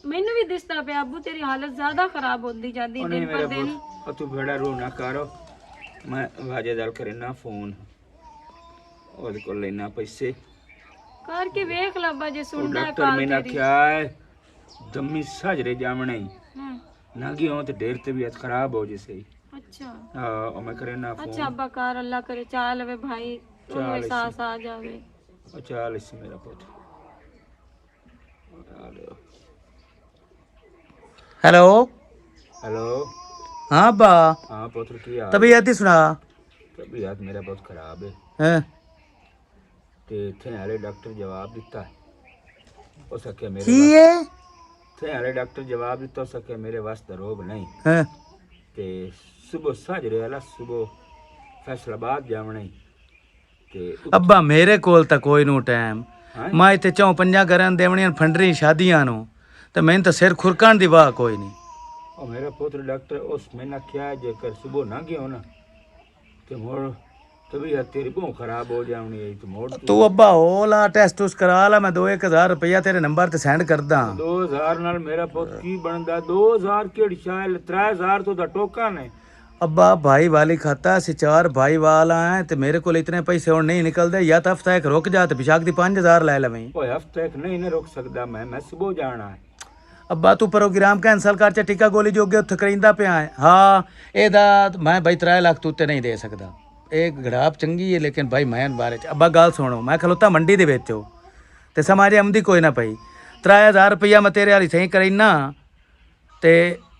ਮੈਨੂੰ ਵੀ ਦਿਸਦਾ ਪਿਆ ਅੱਬੂ ਤੇਰੀ ਹਾਲਤ ਜ਼ਿਆਦਾ ਖਰਾਬ ਹੁੰਦੀ ਜਾਂਦੀ ਉਹ ਨਹੀਂ ਦਿਨ ਪਰ ਮੇਰਾ ਦਿਨ ਪੁੱਤ ਤੂੰ ਬੜਾ ਰੋ ਨਾ ਕਰੋ ਮੈਂ ਵਾਜੇਦਾਰ ਕਰਨਾ ਫੋਨ ਉਹਦੇ ਕੋਲ ਲੈਣਾ ਪੈਸੇ ਕਰਕੇ ਵੇਖ ਲਾ ਅੱਬਾ ਜੇ ਉਹ ਸੁਣਦਾ ਹੈ ਡਾਕਟਰ ਕਾਲ ਮੈਨਾਂ ਤੇਰੀ ਕਿਹਾ ਹੈ ਦਮੀ ਸਾਜਰੇ ਜਾਵਣੇ ਹਮ, ਨਾ ਕਿ ਉਹ ਤੇ ਢੇਰ ਤਬੀਅਤ ਖਰਾਬ ਹੋ ਜੈਸੇ अच्छा हाँ और मैं करे ना अच्छा फोन अब्बा कार अल्लाह करे चाल वे भाई चाल तुम्हें इसी। सांस आ जावे अच्छा इससे मेरा पुत्र हेलो हेलो हाँ बा हाँ पुत्र की हाल तबीयत ही सुना तबीयत मेरा बहुत खराब है हैं? ते थे वाले डॉक्टर जवाब दिता हो सके मेरे की है थे वाले डॉक्टर जवाब दिता हो सके मेरे वास्ते रोग नहीं हैं? ते सुबह साजरे वाला सुबह फैसलाबाद जावणे ते अब्बा मेरे कोल ਤਾਂ ਕੋਈ ਨੂੰ ਟਾਈਮ हाँ ਮੈਂ ਇੱਥੇ ਚੌਂ ਪੰਜਾਂ ਘਰਾਂ ਦੇਵਣੀਆਂ ਫੰਡਰੀ ਸ਼ਾਦੀਆਂ ਨੂੰ ਤੇ ਮੈਨੂੰ ਤਾਂ ਸਿਰ ਖੁਰਕਣ ਦੀ ਵਾਹ ਕੋਈ ਨਹੀਂ और मेरा पुत्र डॉक्टर उस महीना क्या है जेकर सुबह ना गयो ना ते मोड़ तबीयत तेरी बहुत खराब हो जावनी है तो मोड़ ਤੂੰ ਅੱਬਾ ਉਹ ਲਾ ਟੈਸਟ ਉਸ ਕਰਾ ਲਾ ਮੈਂ 2-1000 ਰੁਪਇਆ ਤੇਰੇ ਨੰਬਰ ਤੇ ਸੈਂਡ ਕਰਦਾ 2000 ਨਾਲ ਮੇਰਾ ਪੁੱਤ ਕੀ ਬਣਦਾ 2000 ਕਿਹੜੀ ਸ਼ਾਇਲ 3000 ਤੋਂ ਦਾ ਟੋਕਾ ਨੇ अब्बा भाई वाली खाता से 4 भाई वाला है तो मेरे को इतने पैसे और नहीं निकलते या तो हफ्ता एक रुक जा तो पिछाक दी 5000 ले लवें ओए हफ्ते एक नहीं ने रोक सकदा मैं सुबह जाना है अब्बा तू प्रोग्राम कैंसल कर चा टिक्का गोली जोगे उत्थे करिंदा पिया है हाँ एदा मैं भाई 3 लाख तू ते नहीं दे सकदा एक घड़ाप चंगी है लेकिन भाई मैं बारे च अब्बा गल सुनो मैं खलोता मंडी दे विच ते समारे आमदी कोई ना पई 3000 रुपया मैं तेरे वाली सही करीना ते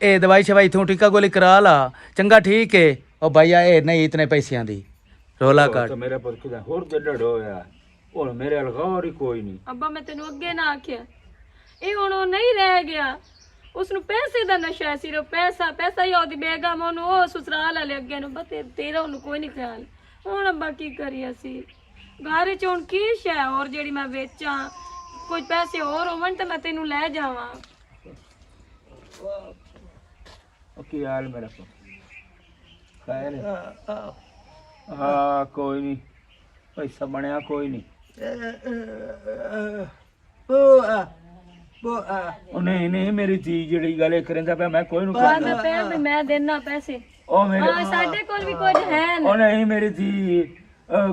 ਇਹ ਦਵਾਈ ਸ਼ਵਾਈ ਇਥੋਂ ਟੀਕਾ ਗੋਲੀ ਕਰਾ ਲਾ ਚੰਗਾ ਠੀਕ ਹੈ ਉਹ ਭਈਆ ਇਹ ਨਹੀਂ ਇਤਨੇ ਪੈਸਿਆਂ ਦੀ ਰੋਲਾ ਕੱਟ तो मेरा पुत किदा होर जड्डड़ होया और मेरे अलगौर ही कोई नहीं ਅੱਬਾ ਮੈਂ ਤੈਨੂੰ ਅੱਗੇ ਨਾ ਆਖਿਆ ਇਹ ਹੁਣ ਉਹ ਨਹੀਂ ਰਹਿ ਗਿਆ ਉਸ ਨੂੰ ਪੈਸੇ ਦਾ ਨਸ਼ਾ ਹੈ ਸਿਰਫ ਪੈਸਾ ਪੈਸਾ ਹੀ ਉਹਦੀ ਬੇਗਮ ਉਹਨੂੰ ਉਹ ਸਸੁਰਾਲ ਵਾਲੇ ਅੱਗੇ ਨੂੰ ਬਤੇ ਤੇਰਾ ਉਹਨੂੰ ਕੋਈ ਨਹੀਂ ਖਿਆਲ ਹੁਣ ਅੱਬਾ ਕੀ ਕਰੀਏ ਅਸੀਂ ਘਰ ਚ ਹੁਣ ਕੀ ਸ਼ੈ ਹੋਰ ਜਿਹੜੀ ਮੈਂ ਵੇਚਾਂ ਕੁਝ ਪੈਸੇ ਹੋਰ ਹੋਵਣ ਤਾਂ ਮੈਂ ਤੈਨੂੰ ਲੈ ਜਾਵਾਂ की हाल मेरा पुत खैर हाँ कोई नहीं पैसा बनया कोई नहीं ਉਹ ਨਹੀਂ ਨਹੀਂ ਮੇਰੀ ਧੀ ਜਿਹੜੀ ਗੱਲ ਕਰਦਾ ਪਿਆ ਮੈਂ ਕੋਈ ਨੂੰ ਬਾਅਦ ਮੈਂ ਪਿਆ ਵੀ ਮੈਂ ਦੇਣਾ ਪੈਸੇ ਉਹ ਮੇਰੇ ਹਾਂ ਸਾਡੇ ਕੋਲ ਵੀ ਕੁਝ ਹੈ ਨਾ ਉਹ ਨਹੀਂ ਮੇਰੀ ਧੀ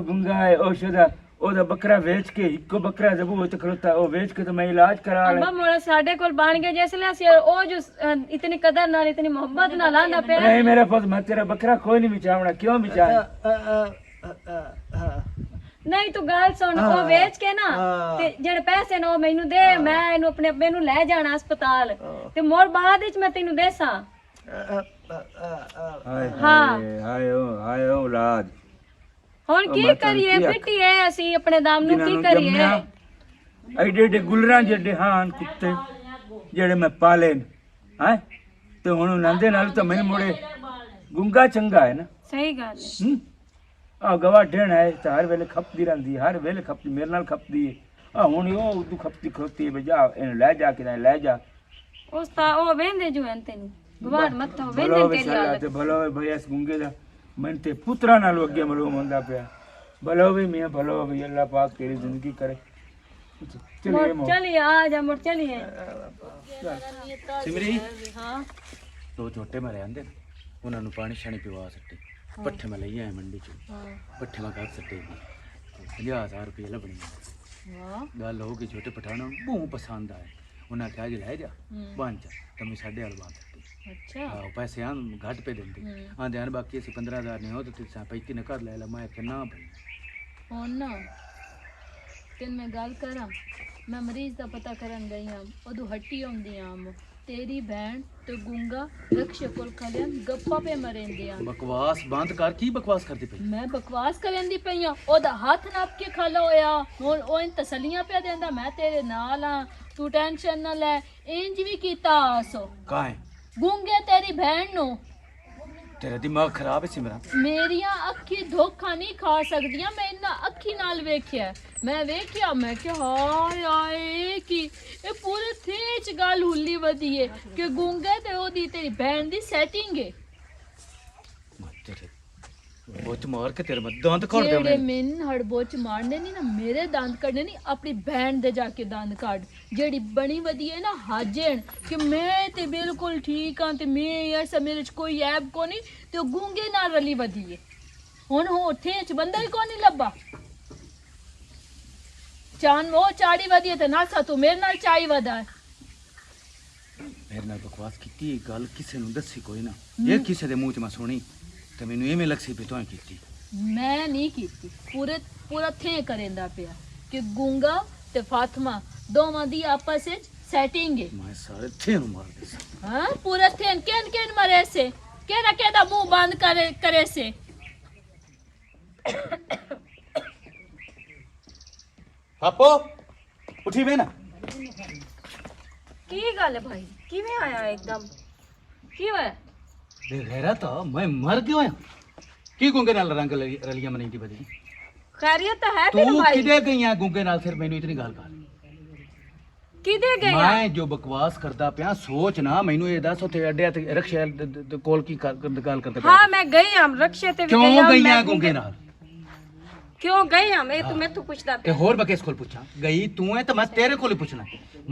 ਗੁੰਗਾ ਹੈ ਉਹ ਸ਼ਦਾ ਉਹਦਾ ਬੱਕਰਾ ਵੇਚ ਕੇ ਇੱਕੋ ਬੱਕਰਾ ਜ਼ਬੂ ਤੇ ਖਲੋਤਾ ਉਹ ਵੇਚ ਕੇ ਤਾਂ ਮੈਂ ਇਲਾਜ ਕਰਾ ਲਿਆ ਅੱਬਾ ਮੋੜਾ ਸਾਡੇ ਕੋਲ ਬਣ ਗਿਆ ਜਿਸ ਲਈ ਅਸੀਂ ਉਹ ਜੋ ਇਤਨੀ ਕਦਰ ਨਾਲ ਇਤਨੀ ਮੁਹੱਬਤ ਨਾਲ ਆਂਦਾ ਪਿਆ ਨਹੀਂ ਮੇਰਾ ਪੁੱਤ ਮੈਂ ਤੇਰਾ ਬੱਕਰਾ ਕੋਈ ਨਹੀਂ ਵਿਚਾਵਣਾ ਕਿਉਂ ਵਿਚਾਰ ਨਹੀਂ ਤੂੰ ਗੱਲ ਸੁਣ ਉਹ ਵੇਚ ਕੇ ਨਾ ਤੇ ਜਿਹੜੇ ਪੈਸੇ ਨੇ ਉਹ ਮੈਨੂੰ ਦੇ ਮੈਂ ਇਹਨੂੰ ਆਪਣੇ ਅੱਬੇ ਨੂੰ ਲੈ ਜਾਣਾ ਹਸਪਤਾਲ ਤੇ ਮੋੜ ਬਾਅਦ ਵਿੱਚ ਮੈਂ ਤੈਨੂੰ ਦੇਸਾਂ ਹਾਏ ਹਾਏ ਔਲਾਦ ਹੁਣ ਕੀ ਕਰੀਏ ਪਿੱਟੀ ਐ ਅਸੀਂ ਆਪਣੇ ਦਾਮ ਨੂੰ ਕੀ ਕਰੀਏ ਐਡੇ ਐਡੇ ਗੁਲਰਾਂ ਜਿਹੜੇ ਹਾਂ ਕੁੱਤੇ ਜਿਹੜੇ ਮੈਂ ਪਾਲੇ ਹੈ ਤੇ ਹੁਣ ਉਹਨਾਂ ਦੇ ਨਾਲ ਤਾਂ ਮੈਨੂੰ ਮੋੜੇ ਗੁੰਗਾ ਚੰਗਾ ਹੈ ਨਾ ਸਹੀ ਗੱਲ ਹੈ ਆ ਗਵਾ ਢੇਣਾ ਹੈ ਤਾਂ ਹਰ ਵੇਲੇ ਖਪਦੀ ਰਹਿੰਦੀ ਹਰ ਵੇਲੇ ਖਪਦੀ ਮੇਰੇ ਨਾਲ ਖਪਦੀ ਹੈ ਆ ਹੁਣ ਉਹ ਤੂੰ ਖਪਤੀ ਖੋਤੀ ਬਜਾ ਇਹਨੂੰ ਲੈ ਜਾ ਕੇ ਲੈ ਜਾ ਉਸ ਤਾਂ ਉਹ ਵੇਂਦੇ ਜੋ ਹਨ ਤੈਨੂੰ ਗਵਾੜ ਮੱਥਾ ਵੇਂਦੇ ਤੇਰੀ ਹਾਲਤ ਤੇ ਭਲੋ ਭਈ ਇਸ ਗੁੰਗੇ ਦਾ ਮੈਂ ਤੇ ਪੁੱਤਰਾ ਨਾਲ ਅੱਗੇ ਮਲੂਮ ਹੁੰਦਾ ਪਿਆ ਭਲੋ ਵੀ ਮੀਆਂ ਭਲੋ ਵੀ ਅੱਲਾਹ ਪਾਕ ਤੇਰੀ ਜ਼ਿੰਦਗੀ ਕਰੇ ਚਲਿਏ ਮੋ ਚਲਿਏ ਆ ਜਾ ਮੁੜ ਚਲਿਏ ਸਿਮਰੀ ਹਾਂ ਦੋ ਛੋਟੇ ਮਰੇ ਆਂਦੇ ਨੇ, ਉਹਨਾਂ ਨੂੰ ਪਾਣੀ ਛਾਣੀ ਪਿਵਾ ਸੱਟੇ ਪੱਠੇ ਮੈਂ ਲਈ ਆਇਆ ਮੰਡੀ ਚ ਪੱਠੇ ਮੈਂ ਕੱਢ ਸੱਟੇ 50,000 ਰੁਪਏ ਲੱਭਣੇ ਵਾਹ ਗੱਲ ਹੋ ਗਈ ਛੋਟੇ ਪਠਾਣਾਂ ਨੂੰ ਬਹੁਤ ਪਸੰਦ ਆਏ ਉਹਨਾਂ ਕਿਹਾ ਜੀ ਲੈ ਜਾ ਬਣ ਜਾ ਤਾਂ ਮੈਂ 5.5 ਬਾਤ ਦਿੱਤੀ ਅੱਛਾ ਹਾਂ ਪੈਸੇ ਆਂ ਘੱਟ ਪੇ ਦਿੰਦੇ ਆਂਦੇ ਹਨ ਬਾਕੀ ਅਸੀਂ 15,000 ਨਹੀਂ ਹੋ ਤੇ ਤੁਸੀਂ 35 ਨੇ ਕਰ ਲੈ ਲਾ ਮੈਂ ਕਿਹਾ ਨਾ ਭਾਈ ਹੁਣ ਨਾ ਤੈਨੂੰ ਮੈਂ ਗੱਲ ਕਰਾਂ ਮੈਂ ਮਰੀਜ਼ ਦਾ ਪਤਾ ਕਰਨ ਗਈ ਹਾਂ ਉਦੋਂ ਹੱਟੀ ਆਉਂਦੀ ਆਮ ਤੇਰੀ ਭੈਣ ਤੇ ਗੁੰਗਾ ਰਕਸ਼ੇ ਕੋਲ ਖਲਿਆਂ ਗੱਪਾਂ ਪੇ ਮਰੇਂਦੇ ਆ ਬਕਵਾਸ ਬੰਦ ਕਰ ਕੀ ਬਕਵਾਸ ਕਰਦੀ ਪਈ ਮੈਂ ਬਕਵਾਸ ਕਰਨ ਦੀ ਪਈ ਆ ਉਹਦਾ ਹੱਥ ਨੱਪ ਕੇ ਖਲੋ ਹੋਇਆ ਹੁਣ ਉਹ ਇਨ ਤਸੱਲੀਆਂ ਪਿਆ ਦਿੰਦਾ ਮੈਂ ਤੇਰੇ ਨਾਲ ਆ ਤੂੰ ਟੈਨਸ਼ਨ ਨਾ ਲੈ ਇੰਜ ਵੀ ਕੀਤਾ ਆਸੋ ਕਾਹੇ ਗੁੰਗੇ ਤੇਰੀ ਭੈਣ ਨੂੰ तेरा दिमाग खराब है सिमरन। ਮੇਰੀਆਂ ਅੱਖੀ ਧੋਖਾ ਨਹੀਂ ਖਾ ਸਕਦੀਆਂ, ਮੈਂ ਇਹਨਾਂ ਅੱਖੀ ਨਾਲ ਵੇਖਿਆ। ਮੈਂ ਵੇਖਿਆ, ਮੈਂ ਕਿ ਹਾਏ ਆਏ ਕਿ ਇਹ ਪੂਰੇ ਥੇ ਚ ਗੱਲ ਹੁੱਲੀ ਵਧੀ ਏ ਕਿ ਗੁੰਗੇ ਤੇ ਉਹਦੀ ਤੇਰੀ ਭੈਣ ਦੀ ਸੈਟਿੰਗ ਏ। तेरे बोच मार के तेरे में दांत काट दे ਜਿਹੜੇ ਮੈਨੂੰ ਹੜਬੋਚ ਮਾਰਨੇ ਨਹੀਂ ਨਾ, ਮੇਰੇ ਦੰਦ ਕੱਢਨੇ ਨਹੀਂ, ਆਪਣੀ ਭੈਣ ਦੇ ਜਾ ਕੇ ਦੰਦ ਕੱਢ। ਜਿਹੜੀ ਬਣੀ ਵਧੀ ਹੈ ਨਾ ਹਾਜਣ ਕਿ ਮੈਂ ਤੇ ਬਿਲਕੁਲ ਠੀਕ ਹਾਂ ਤੇ ਮੈਂ ਐਸਾ ਮੇਰੇ ਚ ਕੋਈ ਐਬ ਕੋ ਨਹੀਂ, ਤੇ ਉਹ ਗੂੰਗੇ ਨਾਲ ਰਲੀ ਵਧੀ ਹੈ। ਹੁਣ ਹੋਠੇ ਚ ਬੰਦਾ ਹੀ ਕੋ ਨਹੀਂ ਲੱਭਾ। ਚਾਨ ਉਹ ਚਾੜੀ ਵਧੀ ਹੈ ਤੇ ਨਾਸਾ ਤੂੰ ਮੇਰੇ ਨਾਲ ਚਾਈ ਵਧਾ। मेरे नाल बकवास कीती गल किसे नु दसी कोई ना, ये किसे दे मुंह च मैं सुनी ते मैनू एवें लग सी भी तों कीती। ਮੈਂ ਨਹੀਂ ਕੀਤੀ, ਪੂਰਾ ਥੇ ਕਰੇਂਦਾ ਪਿਆ ਕਿ ਗੂੰਗਾ ਤੇ ਫਾਤਮਾ ਦੋਵਾਂ ਦੀ ਆਪਸ ਵਿੱਚ ਸੈਟਿੰਗ ਹੈ। मैं सारे थे नु मार दे। हाँ पूरा थेन केन मरे से केदा मुंह बंद करे से। पापो उठी वे ना। ਕੀ ਗੱਲ ਹੈ ਭਾਈ, ਕਿਵੇਂ ਆਇਆ ਇੱਕਦਮ? ਕੀ ਹੋਇਆ? बेगैरा तो मैं मर गयो हां की गुंगे नाल रंग रलियां मनी दी बदी। ਖੈਰੀਅਤ ਤਾਂ ਹੈ तू ਤੈਨੂੰ ਭਾਈ? किदे गई है गुंगे नाल? फिर मैनू इतनी गल कर। ਕਿਦੇ ਗਏ ਆ? मैं जो बकवास करदा पिया सोच ना, मैनू ये दस उथे अड्डे ते रक्शे कोल की गल करदे हाँ मैं गई हम रक्शे ते भी क्यों गई गई मैं है गुंगे नाल? क्यों गई हम? ये तू मैथों पूछदा ते पे। होर मैं किस कोल पूछा? गई तू है तो मैं तेरे कोल ही पूछना।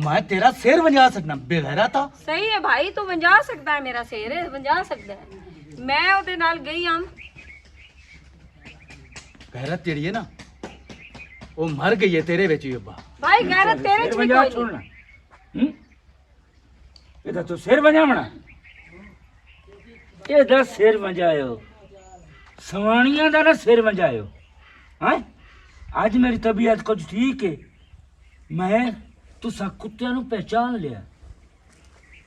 मैं तेरा सिर वंजा सकना बेगैरा था। सही है भाई, तू वंजा सकदा है, मेरा सिर वंजा सकदा है। मैं ओदे नाल गई हम। गैरत तेरी है ना, वो मर गई है तेरे विच ही अब्बा। भाई गैरत तेरे च भी वजह कोई छोड़ना नहीं। ਇਹਦਾ ਤੂੰ ਸਿਰ ਵਜਾਵਣਾ, ਇਹਦਾ ਸਿਰ ਵਜਾਇਓ, ਸਵਾਣੀਆਂ ਦਾ ਨਾ ਸਿਰ ਵਜਾਇਓ। ਹਾਂ ਅੱਜ ਮੇਰੀ ਤਬੀਅਤ ਕੁਝ ਠੀਕ ਹੈ, ਮੈਂ ਤੁਸਾਂ ਕੁੱਤਿਆਂ ਨੂੰ ਪਹਿਚਾਨ ਲਿਆ।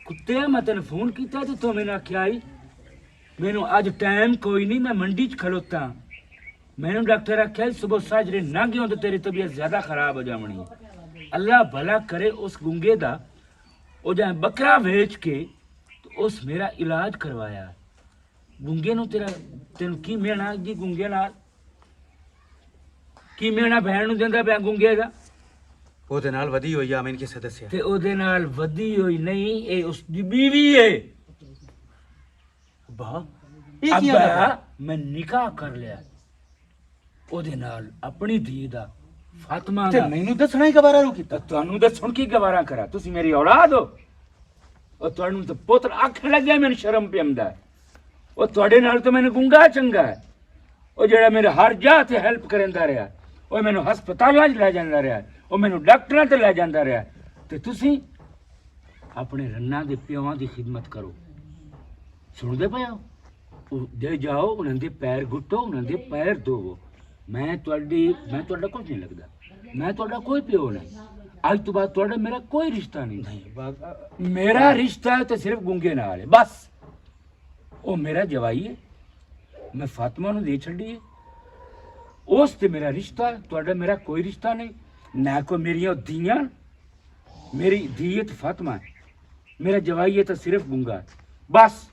ਕੁੱਤਿਆਂ ਮੈਂ ਤੈਨੂੰ ਫੋਨ ਕੀਤਾ ਤੇ ਤੂੰ ਮੈਨੂੰ ਆਖਿਆ ਆਈ ਮੈਨੂੰ ਅੱਜ ਟਾਈਮ ਕੋਈ ਨਹੀਂ, ਮੈਂ ਮੰਡੀ 'ਚ ਖਲੋਤਾ। ਮੈਨੂੰ ਡਾਕਟਰ ਆਖਿਆ ਸਵੇਰ ਸਾਜਰੇ ਨਾ ਗਿਓ ਤੇ ਤੇਰੀ ਤਬੀਅਤ ਜ਼ਿਆਦਾ ਖਰਾਬ ਹੋ ਜਾਵਣੀ ਹੈ। ਅੱਲਾ ਭਲਾ ਕਰੇ ਉਸ ਗੁੰਗੇ ਦਾ, ਉਹ ਜਾਂ ਬੱਕਰਾ ਵੇਚ ਕੇ ਉਸ ਮੇਰਾ ਇਲਾਜ ਕਰਵਾਇਆ। ਗੁੰਗੇ ਨੂੰ ਤੈਨੂੰ ਕੀ ਮਿਲਣਾ ਜੀ? ਗੁੰਗੇ ਨਾਲ ਕੀ ਮਿਲਣਾ? ਭੈਣ ਨੂੰ ਦਿੰਦਾ ਪਿਆ ਗੁੰਗੇ ਦਾ, ਉਹਦੇ ਨਾਲ ਵਧੀ ਹੋਈ ਆ, ਮੈਨੂੰ ਕਿਸੇ ਦੱਸਿਆ। ਤੇ ਉਹਦੇ ਨਾਲ ਵਧੀ ਹੋਈ ਨਹੀਂ, ਇਹ ਉਸ ਦੀ ਬੀਵੀ ਏ। ਅੱਬਾ ਇਹ ਕੀ ਆਂਦਾ? ਅੱਬਾ ਮੈਂ ਨਿਕਾਹ ਕਰ ਲਿਆ ਉਹਦੇ ਨਾਲ, ਆਪਣੀ ਧੀ ਦਾ, ਫਾਤਮਾ ਤੇ ਦਾ। ਮੈਨੂੰ ਦੱਸਣਾ ਹੀ ਗਵਾਰਾ ਰੂ ਕੀਤਾ। ਤਾਂ ਤੁਹਾਨੂੰ ਦੱਸਣ ਕੀ ਗਵਾਰਾ ਕਰਾ? ਤੁਸੀਂ ਮੇਰੀ ਔਲਾਦ ਹੋ। ਉਹ ਤੁਹਾਨੂੰ ਤਾਂ ਪੁੱਤਰ ਆਖਣ ਲੱਗਿਆ, ਮੈਨੂੰ ਸ਼ਰਮ ਪਿਆਉਂਦਾ। ਉਹ ਤੁਹਾਡੇ ਨਾਲ ਤਾਂ ਮੈਨੂੰ ਗੁੰਗਾ ਚੰਗਾ ਹੈ, ਉਹ ਜਿਹੜਾ ਮੇਰੇ ਹਰ ਜਾ ਤੇ ਹੈਲਪ ਕਰਦਾ ਰਿਹਾ, ਉਹ ਮੈਨੂੰ ਹਸਪਤਾਲਾਂ 'ਚ ਲੈ ਜਾਂਦਾ ਰਿਹਾ, ਉਹ ਮੈਨੂੰ ਡਾਕਟਰਾਂ ਤੇ ਲੈ ਜਾਂਦਾ ਰਿਹਾ। ਤੇ ਤੁਸੀਂ ਆਪਣੇ ਰੰਨਾਂ ਦੇ ਪਿਓਾਂ ਦੀ ਖਿਦਮਤ ਕਰੋ। ਸੁਣਦੇ ਪਏ ਹੋ? ਉਹ ਦੇ ਜਾਓ, ਉਹਨਾਂ ਦੇ ਪੈਰ ਗੁੱਟੋ, ਉਹਨਾਂ ਦੇ ਪੈਰ ਧੋਵੋ। ਮੈਂ ਤੁਹਾਡਾ ਕੁਝ ਨਹੀਂ ਲੱਗਦਾ, ਮੈਂ ਤੁਹਾਡਾ ਕੋਈ ਪਿਓ ਨਹੀਂ। ਅੱਜ ਤੋਂ ਬਾਅਦ ਤੁਹਾਡਾ ਮੇਰਾ ਕੋਈ ਰਿਸ਼ਤਾ ਨਹੀਂ। ਮੇਰਾ ਰਿਸ਼ਤਾ ਤੇ ਸਿਰਫ ਗੁੰਗੇ ਨਾਲ ਹੈ ਬਸ। ਉਹ ਮੇਰਾ ਜਵਾਈ ਹੈ, ਮੈਂ ਫਾਤਮਾ ਨੂੰ ਦੇ ਛੱਡੀ ਹੈ, ਉਸ ਤੇ ਮੇਰਾ ਰਿਸ਼ਤਾ। ਤੁਹਾਡਾ ਮੇਰਾ ਕੋਈ ਰਿਸ਼ਤਾ ਨਹੀਂ, ਨਾ ਕੋਈ ਮੇਰੀਆਂ ਧੀਆਂ। ਮੇਰੀ ਧੀ ਹੈ ਤੇ ਫਾਤਮਾ ਹੈ, ਮੇਰਾ ਜਵਾਈ ਹੈ ਤਾਂ ਸਿਰਫ ਗੁੰਗਾ ਬਸ।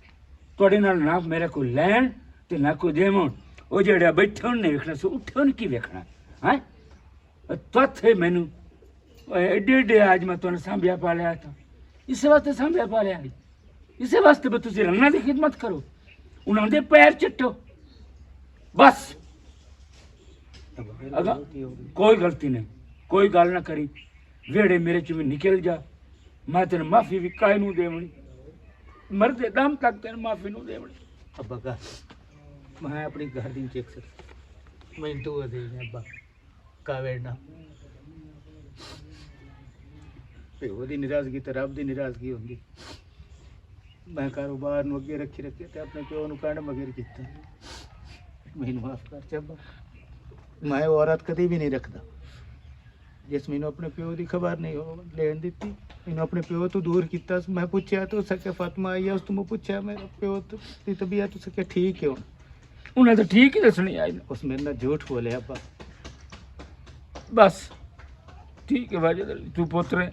ਤੁਹਾਡੇ ਨਾਲ ਨਾ ਮੇਰਾ ਕੋਈ ਲੈਣ ਤੇ ਨਾ ਕੋਈ ਦੇਵਣ। ਉਹ ਜਿਹੜਾ ਬੈਠੇ ਉਹਨੇ ਵੇਖਣਾ ਸੋ ਉੱਠੇ ਉਹਨੇ ਕੀ ਵੇਖਣਾ ਹੈ? ਤੱਥੇ ਮੈਨੂੰ ਐਡੇ ਐਡੇ ਅੱਜ ਮੈਂ ਤੁਹਾਨੂੰ ਸਾਂਭਿਆ ਪਾਲਿਆ ਤਾਂ ਇਸੇ ਵਾਸਤੇ ਸਾਂਭਿਆ ਪਾਲਿਆ, ਇਸੇ ਵਾਸਤੇ ਵੀ ਤੁਸੀਂ ਰੰਨਾਂ ਦੀ ਖਿਦਮਤ ਕਰੋ, ਉਹਨਾਂ ਦੇ ਪੈਰ ਚੱਟੋ ਬਸ। ਅਗਾ ਕੋਈ ਗਲਤੀ ਨਹੀਂ, ਕੋਈ ਗੱਲ ਨਾ ਕਰੀ, ਵਿਹੜੇ ਮੇਰੇ ਚ ਵੀ ਨਿਕਲ ਜਾ। ਮੈਂ ਤੈਨੂੰ ਮਾਫੀ ਵੀ ਕਾਇ ਨੂੰ ਦੇਵਣੀ, ਮਰਦੇ ਦਮ ਤੱਕ ਤੈਨੂੰ ਮਾਫੀ ਨੂੰ ਦੇਵਣੀ। ਅੱਬਾ ਕਾ ਮੈਂ ਆਪਣੀ ਘਰ ਦੀ ਚੈੱਕ ਸਕ ਮੈਨੂੰ ਤੂੰ ਦੇ ਅੱਬਾ ਕਾ ਵੇੜਨਾ ਪਿਓ ਦੀ ਨਿਰਾਜ਼ਗੀ ਤੇ ਰੱਬ ਦੀ ਨਿਰਾਜ਼ਗੀ ਹੁੰਦੀ। ਮੈਂ ਕਾਰੋਬਾਰ ਨੂੰ ਅੱਗੇ ਰੱਖੀ ਤੇ ਆਪਣੇ ਪਿਓ ਨੂੰ ਕਹਿਣ ਮਗਰ ਕੀਤਾ। ਮੈਨੂੰ ਮਾਫ ਕਰ ਚੱਬਾ, ਮੈਂ ਉਹ ਔਰਤ ਕਦੀ ਵੀ ਨਹੀਂ ਰੱਖਦਾ ਜਿਸ ਮੈਨੂੰ ਆਪਣੇ ਪਿਓ ਦੀ ਖਬਰ ਨਹੀਂ ਲੈਣ ਦਿੱਤੀ, ਮੈਨੂੰ ਆਪਣੇ ਪਿਓ ਤੋਂ ਦੂਰ ਕੀਤਾ। ਮੈਂ ਪੁੱਛਿਆ ਤਾਂ ਸਕੇ ਫਾਤਮਾ ਆਈ ਉਸ ਤੋਂ ਮੈਂ ਪੁੱਛਿਆ ਮੇਰਾ ਪਿਓ ਦੀ ਤਬੀਅਤ ਸਕੇ ਠੀਕ ਕਿਉਂ? ਉਹਨਾਂ ਤਾਂ ਠੀਕ ਹੀ ਦੱਸਣੀ ਆਈ ਨਾ। ਉਸ ਮੇਰੇ ਨਾਲ ਝੂਠ ਬੋਲਿਆ ਅੱਬਾ। ਬਸ ਠੀਕ ਹੈ ਵਾਜਦ ਅਲੀ, ਤੂੰ ਪੁੱਤਰ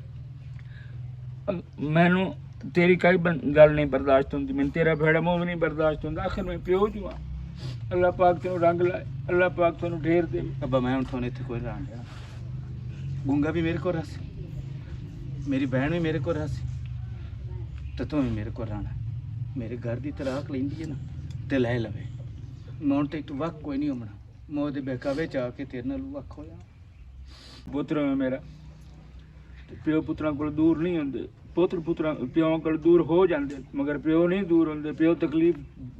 ਮੈਨੂੰ तेरी कई गल नहीं बर्दाश्त होंदी, मैंने तेरा भेड़ा मुंह भी नहीं बर्दाश्त होंदा। आखिर मैं प्यो जू हाँ। अल्लाह पाक तेनों रंग लाए, अल्लाह पाक तेनों ढेर दे। अब्बा मैं उठों इतने कोई रहन दिया, गुंगा भी मेरे को रसी, मेरी बहन भी मेरे को रसी, तो तू भी मेरे को रहना। मेरे घर की तलाक लेंदी है ना ते लै लवे, मैं हूँ तो वक्त कोई नहीं होना, मैं वो बहकावे च आके तेरे नाल वक् होया। पुत्र है मेरा, प्यो पुत्रा को दूर नहीं होंगे, पुत्र पुत्रा प्यो को दूर हो जाते, मगर प्यो नहीं दूर होंगे। प्यो तकलीफ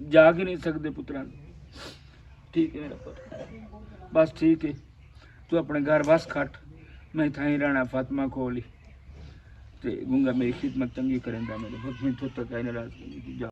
जाग ही नहीं सकते पुत्रा। ठीक है मेरा पुत्र, बस ठीक है, तू अपने घर बस खट, मैं थाई रहना फातिमा कोल ही। ते गुंगा मेरी खिदमत चंगी करेंदा, मेरे बहुत मैं तो तक नाराज जा।